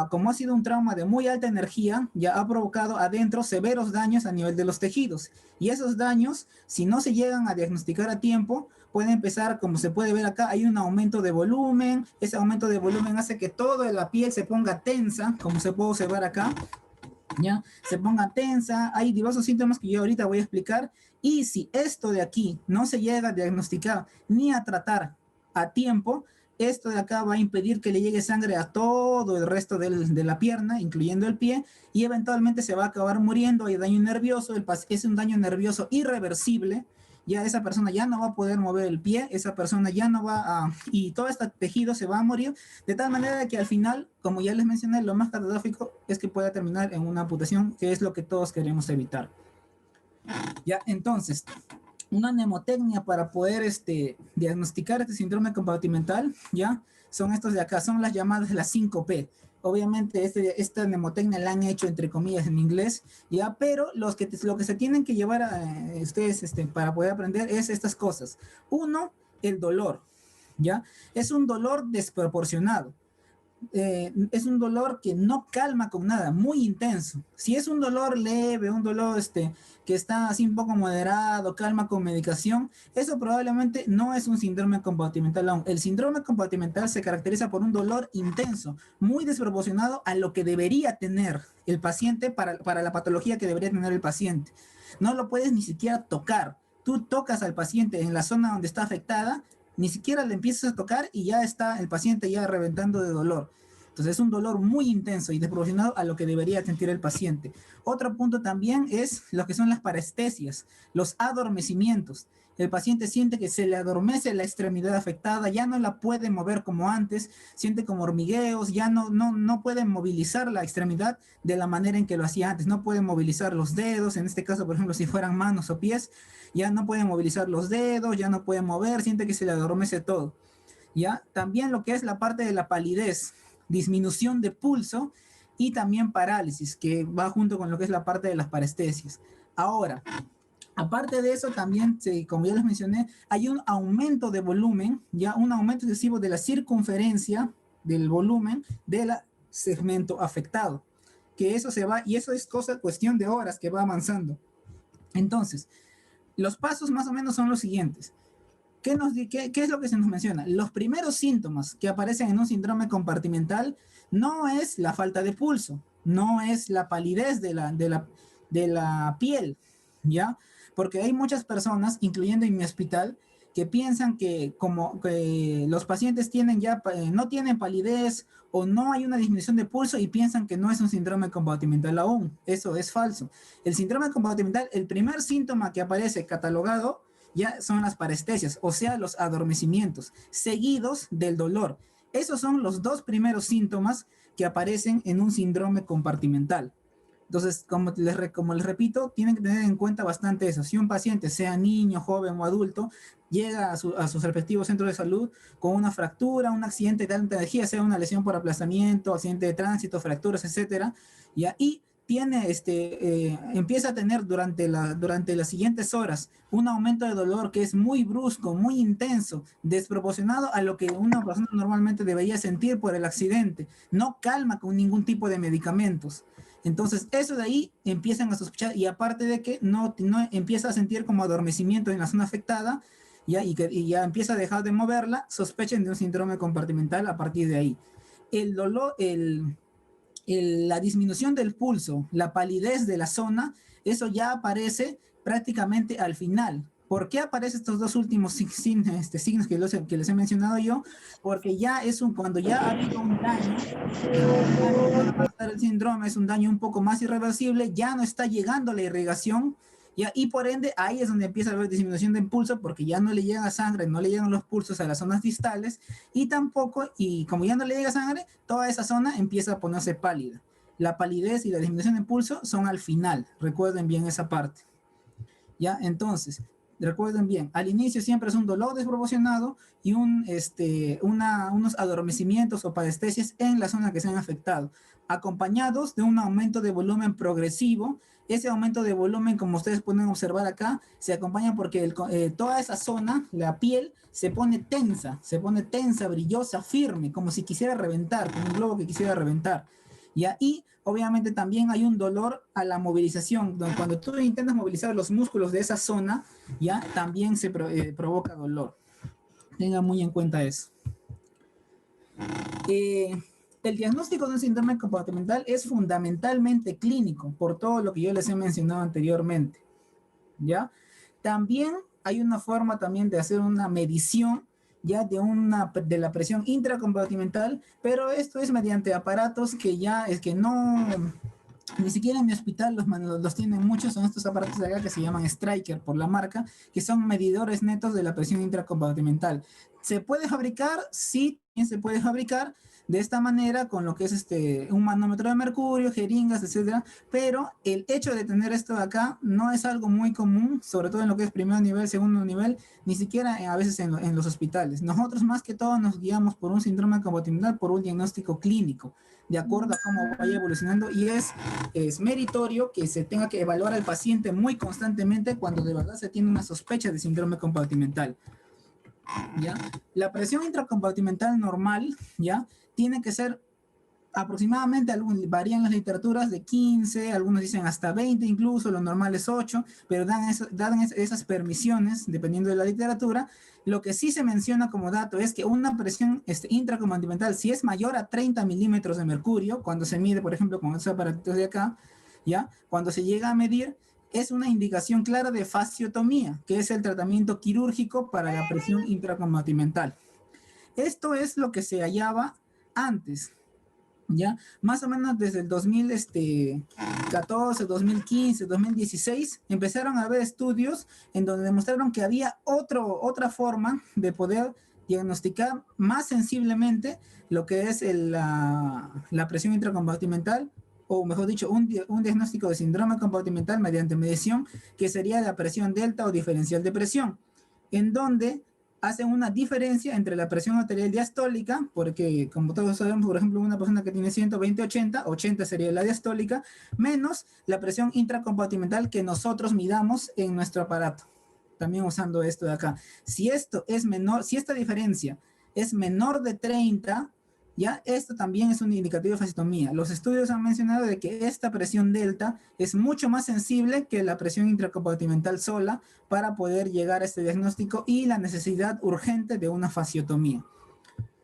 como ha sido un trauma de muy alta energía, ya ha provocado adentro severos daños a nivel de los tejidos. Y esos daños, si no se llegan a diagnosticar a tiempo, pueden empezar, como se puede ver acá, hay un aumento de volumen. Ese aumento de volumen hace que toda la piel se ponga tensa, como se puede observar acá. ¿ya? Se ponga tensa, hay diversos síntomas que yo ahorita voy a explicar, y si esto de aquí no se llega a diagnosticar ni a tratar a tiempo, esto de acá va a impedir que le llegue sangre a todo el resto de la pierna, incluyendo el pie, y eventualmente se va a acabar muriendo. Hay daño nervioso, es un daño nervioso irreversible, ya esa persona ya no va a poder mover el pie, esa persona ya no va a, y todo este tejido se va a morir, de tal manera que al final, como ya les mencioné, lo más catastrófico es que pueda terminar en una amputación, que es lo que todos queremos evitar. Ya, entonces, una mnemotecnia para poder diagnosticar este síndrome compartimental, ya, son estos de acá, son las llamadas las 5P. Obviamente esta mnemotecnia la han hecho entre comillas en inglés, ya, pero lo que se tienen que llevar a ustedes para poder aprender es estas cosas. Uno, el dolor, ya, es un dolor desproporcionado. Es un dolor que no calma con nada, muy intenso. Si es un dolor leve, un dolor que está así un poco moderado, calma con medicación, eso probablemente no es un síndrome compartimental aún. El síndrome compartimental se caracteriza por un dolor intenso, muy desproporcionado a lo que debería tener el paciente para la patología que debería tener el paciente. No lo puedes ni siquiera tocar. Tú tocas al paciente en la zona donde está afectada, ni siquiera le empiezas a tocar y ya está el paciente ya reventando de dolor. Entonces es un dolor muy intenso y desproporcionado a lo que debería sentir el paciente. Otro punto también es lo que son las parestesias, los adormecimientos. El paciente siente que se le adormece la extremidad afectada, ya no la puede mover como antes, siente como hormigueos, ya no puede movilizar la extremidad de la manera en que lo hacía antes, no puede movilizar los dedos, en este caso, por ejemplo, si fueran manos o pies, ya no puede movilizar los dedos, ya no puede mover, siente que se le adormece todo. ¿Ya? También lo que es la parte de la palidez, disminución de pulso y también parálisis, que va junto con lo que es la parte de las parestesias. Ahora, aparte de eso, también, como ya les mencioné, hay un aumento de volumen, ya un aumento excesivo de la circunferencia del volumen del segmento afectado, que eso se va, y eso es cuestión de horas que va avanzando. Entonces, los pasos más o menos son los siguientes. ¿Qué es lo que se nos menciona? Los primeros síntomas que aparecen en un síndrome compartimental no es la falta de pulso, no es la palidez de la piel, ¿ya? Porque hay muchas personas, incluyendo en mi hospital, que piensan que como que los pacientes no tienen palidez o no hay una disminución de pulso y piensan que no es un síndrome compartimental aún. Eso es falso. El síndrome compartimental, el primer síntoma que aparece catalogado ya son las parestesias, o sea, los adormecimientos, seguidos del dolor. Esos son los dos primeros síntomas que aparecen en un síndrome compartimental. Entonces, como les repito, tienen que tener en cuenta bastante eso. Si un paciente, sea niño, joven o adulto, llega a sus respectivos centros de salud con una fractura, un accidente de alta energía, sea una lesión por aplastamiento, accidente de tránsito, fracturas, etcétera, y empieza a tener durante las siguientes horas un aumento de dolor que es muy brusco, muy intenso, desproporcionado a lo que una persona normalmente debería sentir por el accidente, no calma con ningún tipo de medicamentos. Entonces, eso de ahí empiezan a sospechar, y aparte de que no empieza a sentir como adormecimiento en la zona afectada, y ya empieza a dejar de moverla, sospechen de un síndrome compartimental a partir de ahí. El dolor, la disminución del pulso, la palidez de la zona, eso ya aparece prácticamente al final. ¿Por qué aparecen estos dos últimos signos que les he mencionado yo? Porque cuando ya ha habido un daño, el síndrome es un daño un poco más irreversible, ya no está llegando la irrigación, y por ende ahí es donde empieza a haber disminución de pulso, porque ya no le llega sangre, no le llegan los pulsos a las zonas distales, y como ya no le llega sangre, toda esa zona empieza a ponerse pálida. La palidez y la disminución de pulso son al final, recuerden bien esa parte. ¿Ya? Entonces, recuerden bien, al inicio siempre es un dolor desproporcionado y unos adormecimientos o parestesias en la zona que se han afectado, acompañados de un aumento de volumen progresivo. Ese aumento de volumen, como ustedes pueden observar acá, se acompaña porque toda esa zona, la piel, se pone tensa, brillosa, firme, como si quisiera reventar, como un globo que quisiera reventar. Y obviamente también hay un dolor a la movilización, donde cuando tú intentas movilizar los músculos de esa zona, ya también se provoca dolor. Tengan muy en cuenta eso. El diagnóstico de un síndrome compartimental es fundamentalmente clínico, por todo lo que yo les he mencionado anteriormente, ¿ya? También hay una forma también de hacer una medición ya de la presión intracompartimental, pero esto es mediante aparatos que ya es que no, ni siquiera en mi hospital los tienen muchos, son estos aparatos de acá que se llaman Stryker por la marca, que son medidores netos de la presión intracompartimental. ¿Se puede fabricar? Sí, se puede fabricar de esta manera con lo que es un manómetro de mercurio, jeringas, etcétera, pero el hecho de tener esto de acá no es algo muy común, sobre todo en lo que es primer nivel, segundo nivel, ni siquiera a veces en los hospitales. Nosotros más que todo nos guiamos por un síndrome compartimental, por un diagnóstico clínico, de acuerdo a cómo vaya evolucionando, y es meritorio que se tenga que evaluar al paciente muy constantemente cuando de verdad se tiene una sospecha de síndrome compartimental. ¿Ya? La presión intracompartimental normal, ¿ya? Tiene que ser aproximadamente, varían las literaturas de 15, algunos dicen hasta 20 incluso, lo normal es 8, pero dan esas permisiones dependiendo de la literatura. Lo que sí se menciona como dato es que una presión intracompartimental, si es mayor a 30 milímetros de mercurio, cuando se mide, por ejemplo, con estos aparatitos de acá, ¿ya? Cuando se llega a medir, es una indicación clara de fasciotomía, que es el tratamiento quirúrgico para la presión intracompartimental. Esto es lo que se hallaba antes, ¿ya? Más o menos desde el 2014, 2015, 2016, empezaron a haber estudios en donde demostraron que había otra forma de poder diagnosticar más sensiblemente lo que es la presión intracompartimental, o mejor dicho, un diagnóstico de síndrome compartimental mediante medición, que sería la presión delta o diferencial de presión, en donde hacen una diferencia entre la presión arterial diastólica, porque como todos sabemos, por ejemplo, una persona que tiene 120-80, 80 sería la diastólica, menos la presión intracompartimental que nosotros midamos en nuestro aparato, también usando esto de acá. Si esto es menor, si esta diferencia es menor de 30, ya esto también es un indicativo de fasciotomía. Los estudios han mencionado de que esta presión delta es mucho más sensible que la presión intracompartimental sola para poder llegar a este diagnóstico y la necesidad urgente de una fasciotomía.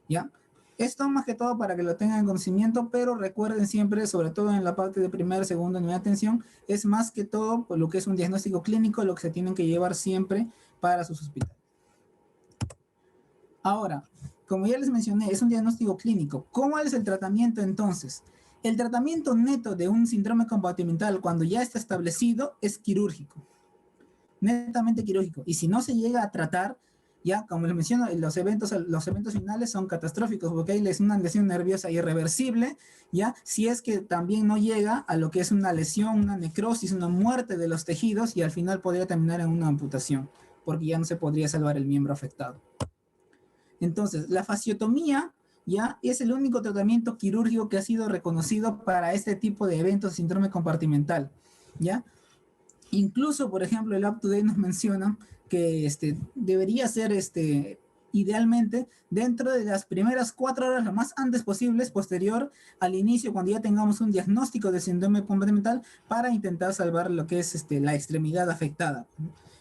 ¿Ya? Esto más que todo para que lo tengan en conocimiento, pero recuerden siempre, sobre todo en la parte de primer, segundo nivel de atención, es más que todo por lo que es un diagnóstico clínico, lo que se tienen que llevar siempre para sus hospitales. Ahora, como ya les mencioné, es un diagnóstico clínico. ¿Cómo es el tratamiento entonces? El tratamiento neto de un síndrome compartimental cuando ya está establecido es quirúrgico, netamente quirúrgico. Y si no se llega a tratar, ya como les menciono, los eventos finales son catastróficos porque hay una lesión nerviosa irreversible, ya si es que también no llega a lo que es una lesión, una necrosis, una muerte de los tejidos, y al final podría terminar en una amputación porque ya no se podría salvar el miembro afectado. Entonces, la fasciotomía ya es el único tratamiento quirúrgico que ha sido reconocido para este tipo de eventos de síndrome compartimental, ¿ya? Incluso, por ejemplo, el UpToDate nos menciona que debería ser idealmente dentro de las primeras 4 horas lo más antes posibles, posterior al inicio, cuando ya tengamos un diagnóstico de síndrome compartimental, para intentar salvar lo que es la extremidad afectada.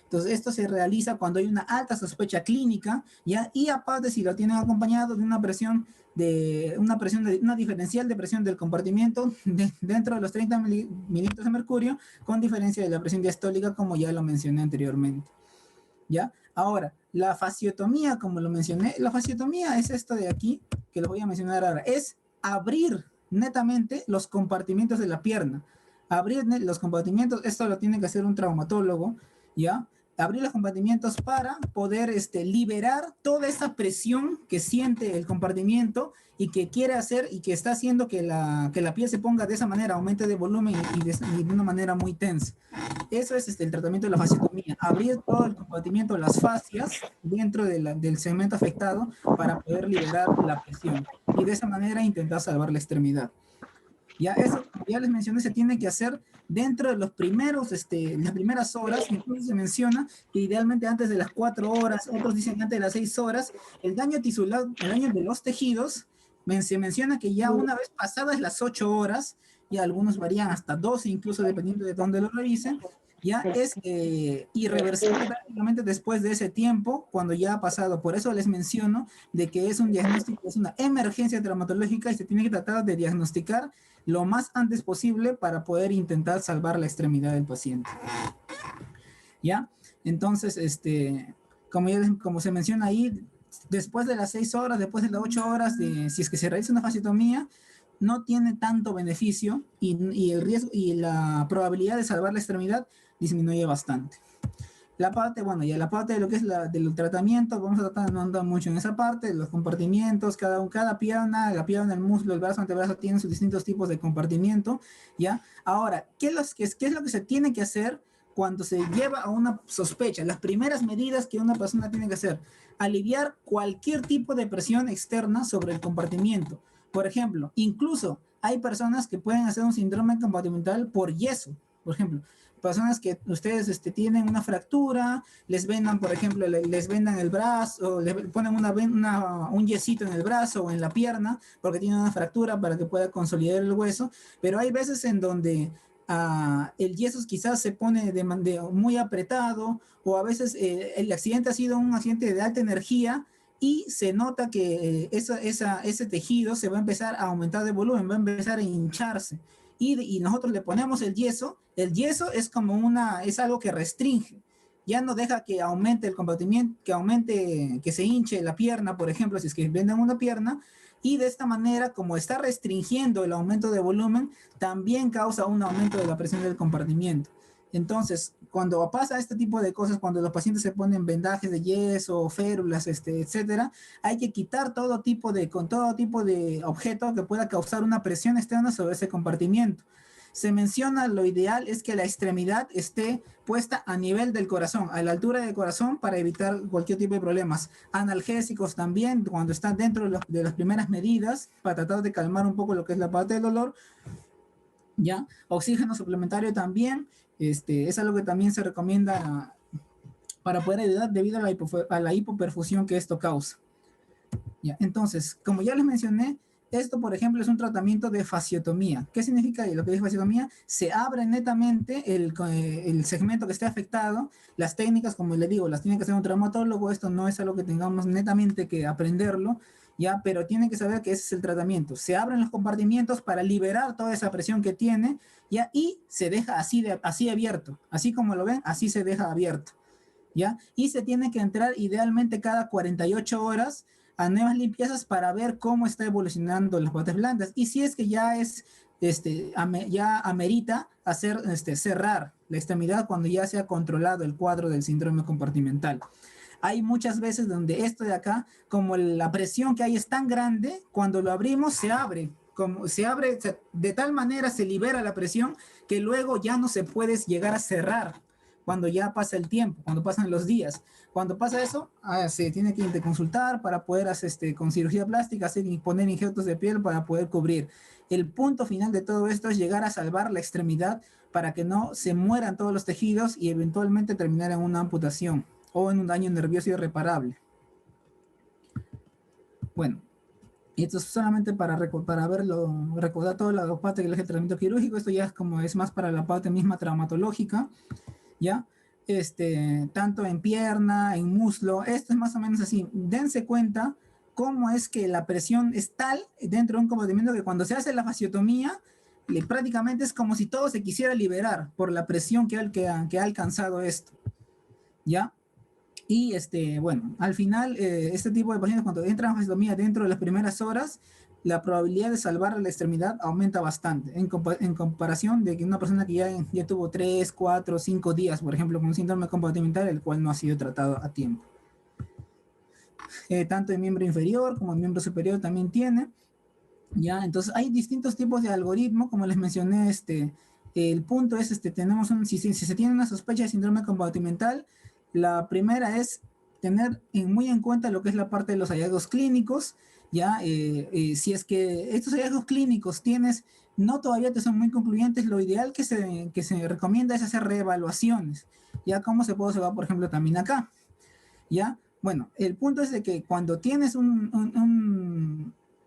Entonces, esto se realiza cuando hay una alta sospecha clínica, ¿ya? Y aparte, si lo tienen acompañado de una diferencial de presión del compartimiento dentro de los 30 milímetros de mercurio, con diferencia de la presión diastólica, como ya lo mencioné anteriormente, ¿ya? Ahora, la fasciotomía, como lo mencioné, la fasciotomía es esto de aquí, que lo voy a mencionar ahora, es abrir netamente los compartimientos de la pierna. Abrir los compartimientos, esto lo tiene que hacer un traumatólogo, ¿ya? Abrir los compartimientos para poder liberar toda esa presión que siente el compartimiento y que quiere hacer y que está haciendo que la piel se ponga de esa manera, aumente de volumen y de una manera muy tensa. Eso es el tratamiento de la fasciotomía, abrir todo el compartimiento, las fascias dentro del segmento afectado para poder liberar la presión y de esa manera intentar salvar la extremidad. Ya eso, como ya les mencioné, se tiene que hacer dentro de las primeras horas. Incluso se menciona que idealmente antes de las 4 horas, otros dicen antes de las 6 horas, el daño tisular, el daño de los tejidos, se menciona que ya una vez pasadas las 8 horas, y algunos varían hasta 12, incluso dependiendo de dónde lo revisen, ya es irreversible prácticamente después de ese tiempo, cuando ya ha pasado. Por eso les menciono de que es un diagnóstico, es una emergencia traumatológica y se tiene que tratar de diagnosticar lo más antes posible para poder intentar salvar la extremidad del paciente. ¿Ya? Entonces, como se menciona ahí, después de las 6 horas, después de las 8 horas, si es que se realiza una fasciotomía, no tiene tanto beneficio y el riesgo y la probabilidad de salvar la extremidad disminuye bastante. La parte, bueno, ya la parte de lo que es del tratamiento, vamos a tratar de no andar mucho en esa parte, los compartimientos, cada pierna, la pierna, el muslo, el brazo, antebrazo tienen sus distintos tipos de compartimiento, ¿ya? Ahora, ¿qué es lo que se tiene que hacer cuando se lleva a una sospecha? Las primeras medidas que una persona tiene que hacer: aliviar cualquier tipo de presión externa sobre el compartimiento. Por ejemplo, incluso hay personas que pueden hacer un síndrome compartimental por yeso. Por ejemplo, personas que ustedes tienen una fractura, les vendan, por ejemplo, les vendan el brazo, les ponen un yesito en el brazo o en la pierna porque tienen una fractura para que pueda consolidar el hueso, pero hay veces en donde el yeso quizás se pone muy apretado, o a veces el accidente ha sido un accidente de alta energía y se nota que ese tejido se va a empezar a aumentar de volumen, va a empezar a hincharse. Y nosotros le ponemos el yeso es como es algo que restringe, ya no deja que aumente el compartimiento, que se hinche la pierna, por ejemplo, si es que venden una pierna, y de esta manera, como está restringiendo el aumento de volumen, también causa un aumento de la presión del compartimiento. Entonces, cuando pasa este tipo de cosas, cuando los pacientes se ponen vendajes de yeso, férulas, etcétera, hay que quitar todo tipo de objeto que pueda causar una presión externa sobre ese compartimiento. Se menciona, lo ideal es que la extremidad esté puesta a nivel del corazón, a la altura del corazón, para evitar cualquier tipo de problemas. Analgésicos también, cuando están dentro de las primeras medidas, para tratar de calmar un poco lo que es la parte del dolor. ¿Ya? Oxígeno suplementario también, es algo que también se recomienda para poder ayudar debido a la hipoperfusión que esto causa. ¿Ya? Entonces, como ya les mencioné, esto, por ejemplo, es un tratamiento de fasciotomía. ¿Qué significa lo que es fasciotomía? Se abre netamente el segmento que esté afectado. Las técnicas, como les digo, las tiene que hacer un traumatólogo. Esto no es algo que tengamos netamente que aprenderlo, ¿ya? Pero tiene que saber que ese es el tratamiento. Se abren los compartimientos para liberar toda esa presión que tiene, ¿ya? Y se deja así abierto. Así como lo ven, así se deja abierto, ¿ya? Y se tiene que entrar idealmente cada 48 horas a nuevas limpiezas para ver cómo está evolucionando las partes blandas. Y si es que ya ya amerita cerrar la extremidad cuando ya se ha controlado el cuadro del síndrome compartimental. Hay muchas veces donde esto de acá, como la presión que hay es tan grande, cuando lo abrimos se abre, de tal manera se libera la presión que luego ya no se puede llegar a cerrar cuando ya pasa el tiempo, cuando pasan los días. Cuando pasa eso, se tiene que consultar para poder hacer con cirugía plástica, poner injertos de piel para poder cubrir. El punto final de todo esto es llegar a salvar la extremidad para que no se mueran todos los tejidos y eventualmente terminar en una amputación o en un daño nervioso irreparable. Bueno, y esto es solamente para recordar toda la parte del tratamiento quirúrgico. Esto ya es más para la parte misma traumatológica, ¿ya? Tanto en pierna, en muslo, esto es más o menos así. Dense cuenta cómo es que la presión es tal dentro de un compartimiento que cuando se hace la fasciotomía, prácticamente es como si todo se quisiera liberar por la presión que ha alcanzado esto, ¿ya? Y bueno, al final, este tipo de pacientes, cuando entran a fasciotomía dentro de las primeras horas, la probabilidad de salvar la extremidad aumenta bastante en comparación de que una persona que ya tuvo 3, 4, 5 días, por ejemplo, con un síndrome compartimental, el cual no ha sido tratado a tiempo. Tanto el miembro inferior como el miembro superior también tiene, ¿ya? Entonces hay distintos tipos de algoritmo, como les mencioné, el punto es, si se tiene una sospecha de síndrome compartimental, la primera es tener muy en cuenta lo que es la parte de los hallazgos clínicos, ¿ya? Si es que estos hallazgos clínicos todavía te son muy concluyentes, lo ideal que se recomienda es hacer reevaluaciones, ¿ya? Como se puede observar, por ejemplo, también acá, ¿ya? Bueno, el punto es de que cuando tienes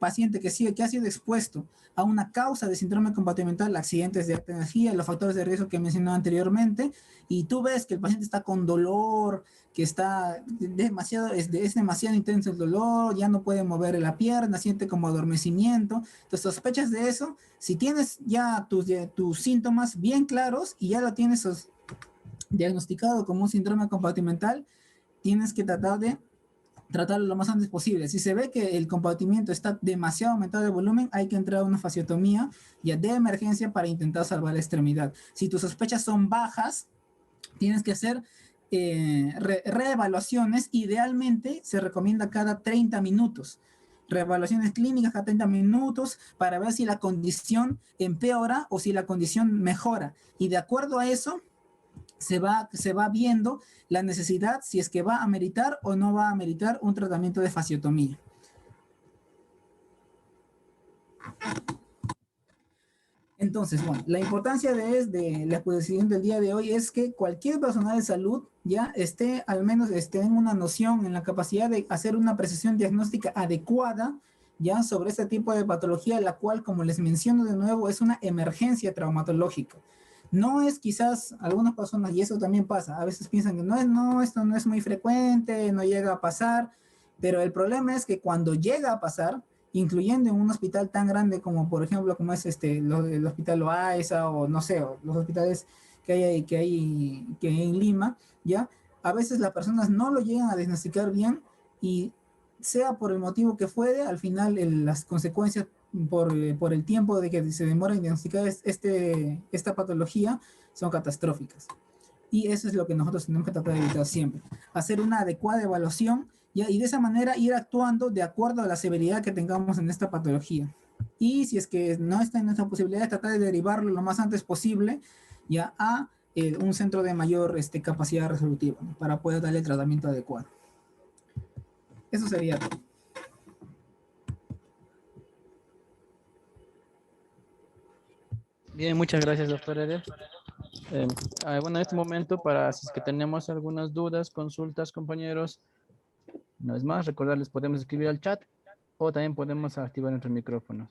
paciente que ha sido expuesto a una causa de síndrome compartimental, accidentes de alta energía, los factores de riesgo que mencioné anteriormente, y tú ves que el paciente está con dolor, que está es demasiado intenso el dolor, ya no puede mover la pierna, siente como adormecimiento. Entonces sospechas de eso. Si tienes ya tus síntomas bien claros y ya lo tienes diagnosticado como un síndrome compartimental, tienes que tratarlo lo más antes posible. Si se ve que el compartimiento está demasiado aumentado de volumen, hay que entrar a una fasciotomía ya de emergencia para intentar salvar la extremidad. Si tus sospechas son bajas, tienes que hacer reevaluaciones. Idealmente se recomienda cada 30 minutos. Reevaluaciones clínicas cada 30 minutos para ver si la condición empeora o si la condición mejora. Y de acuerdo a eso, se va viendo la necesidad, si es que va a meritar o no va a meritar un tratamiento de fasciotomía. Entonces, bueno, la importancia de la exposición del día de hoy es que cualquier personal de salud ya al menos esté en una noción, en la capacidad de hacer una precisión diagnóstica adecuada ya sobre este tipo de patología, la cual, como les menciono de nuevo, es una emergencia traumatológica. No es quizás algunas personas, y eso también pasa, a veces piensan que esto no es muy frecuente, no llega a pasar, pero el problema es que cuando llega a pasar, incluyendo en un hospital tan grande como, por ejemplo, como es el Hospital Loaiza, o no sé, o los hospitales que hay en Lima, ¿ya? A veces las personas no lo llegan a diagnosticar bien, y sea por el motivo que fuere, al final las consecuencias por el tiempo de que se demora en diagnosticar esta patología son catastróficas. Y eso es lo que nosotros tenemos que tratar de evitar siempre. Hacer una adecuada evaluación y de esa manera ir actuando de acuerdo a la severidad que tengamos en esta patología. Y si es que no está en nuestra posibilidad, tratar de derivarlo lo más antes posible ya a un centro de mayor capacidad resolutiva, ¿no? Para poder darle el tratamiento adecuado. Eso sería todo. Bien, muchas gracias, doctor Eder. Bueno, en este momento, para si es que tenemos algunas dudas, consultas, compañeros, una vez más, recordarles, podemos escribir al chat o también podemos activar nuestros micrófonos.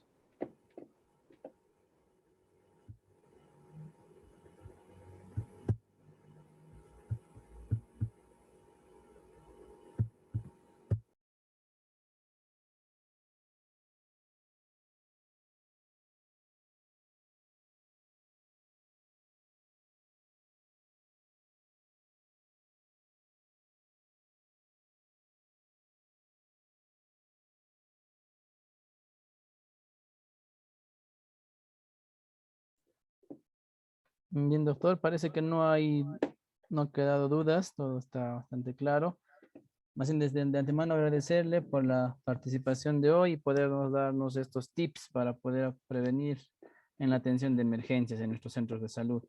Bien, doctor, parece que no ha quedado dudas, todo está bastante claro. Más bien desde de antemano agradecerle por la participación de hoy y podernos darnos estos tips para poder prevenir en la atención de emergencias en nuestros centros de salud.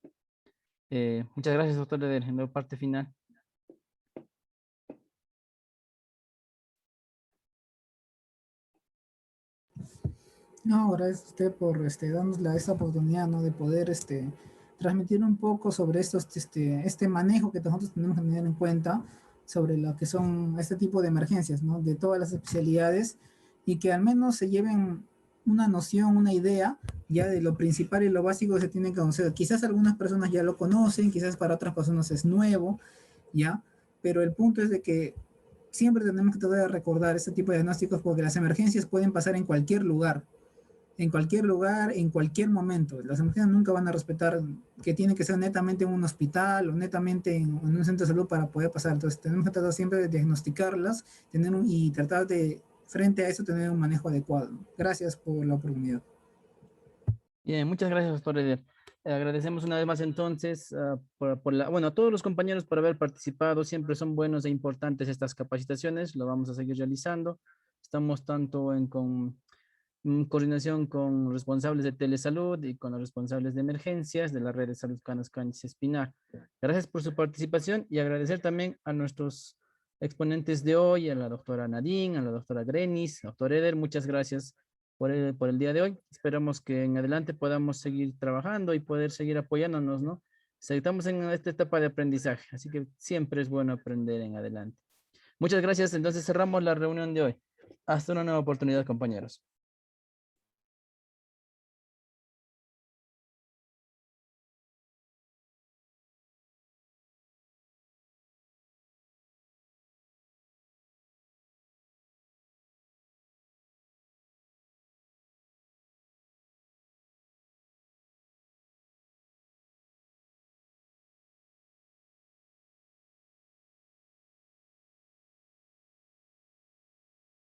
Muchas gracias, doctor Eder. En la parte final. No, gracias a usted por darnos esta oportunidad, ¿no? De poder transmitir un poco sobre este manejo que nosotros tenemos que tener en cuenta sobre lo que son este tipo de emergencias, ¿no? De todas las especialidades, y que al menos se lleven una noción, una idea ya de lo principal y lo básico que se tiene que conocer. Quizás algunas personas ya lo conocen, quizás para otras personas es nuevo, ¿ya? Pero el punto es de que siempre tenemos que tratar de recordar este tipo de diagnósticos, porque las emergencias pueden pasar en cualquier lugar, en cualquier momento. Las emergencias nunca van a respetar que tiene que ser netamente en un hospital o netamente en un centro de salud para poder pasar. Entonces tenemos que tratar siempre de diagnosticarlas y tratar de, frente a eso, tener un manejo adecuado. Gracias por la oportunidad. Bien, muchas gracias, doctor Eder. Agradecemos una vez más entonces bueno, a todos los compañeros por haber participado. Siempre son buenos e importantes estas capacitaciones. Lo vamos a seguir realizando. Estamos tanto en coordinación con responsables de telesalud y con los responsables de emergencias de la red de salud Canas Cáñez Espinar. Gracias por su participación y agradecer también a nuestros exponentes de hoy, a la doctora Nadine, a la doctora Grenis, doctor Eder, muchas gracias por el día de hoy. Esperamos que en adelante podamos seguir trabajando y poder seguir apoyándonos, ¿no? Estamos en esta etapa de aprendizaje, así que siempre es bueno aprender en adelante. Muchas gracias, entonces cerramos la reunión de hoy. Hasta una nueva oportunidad, compañeros.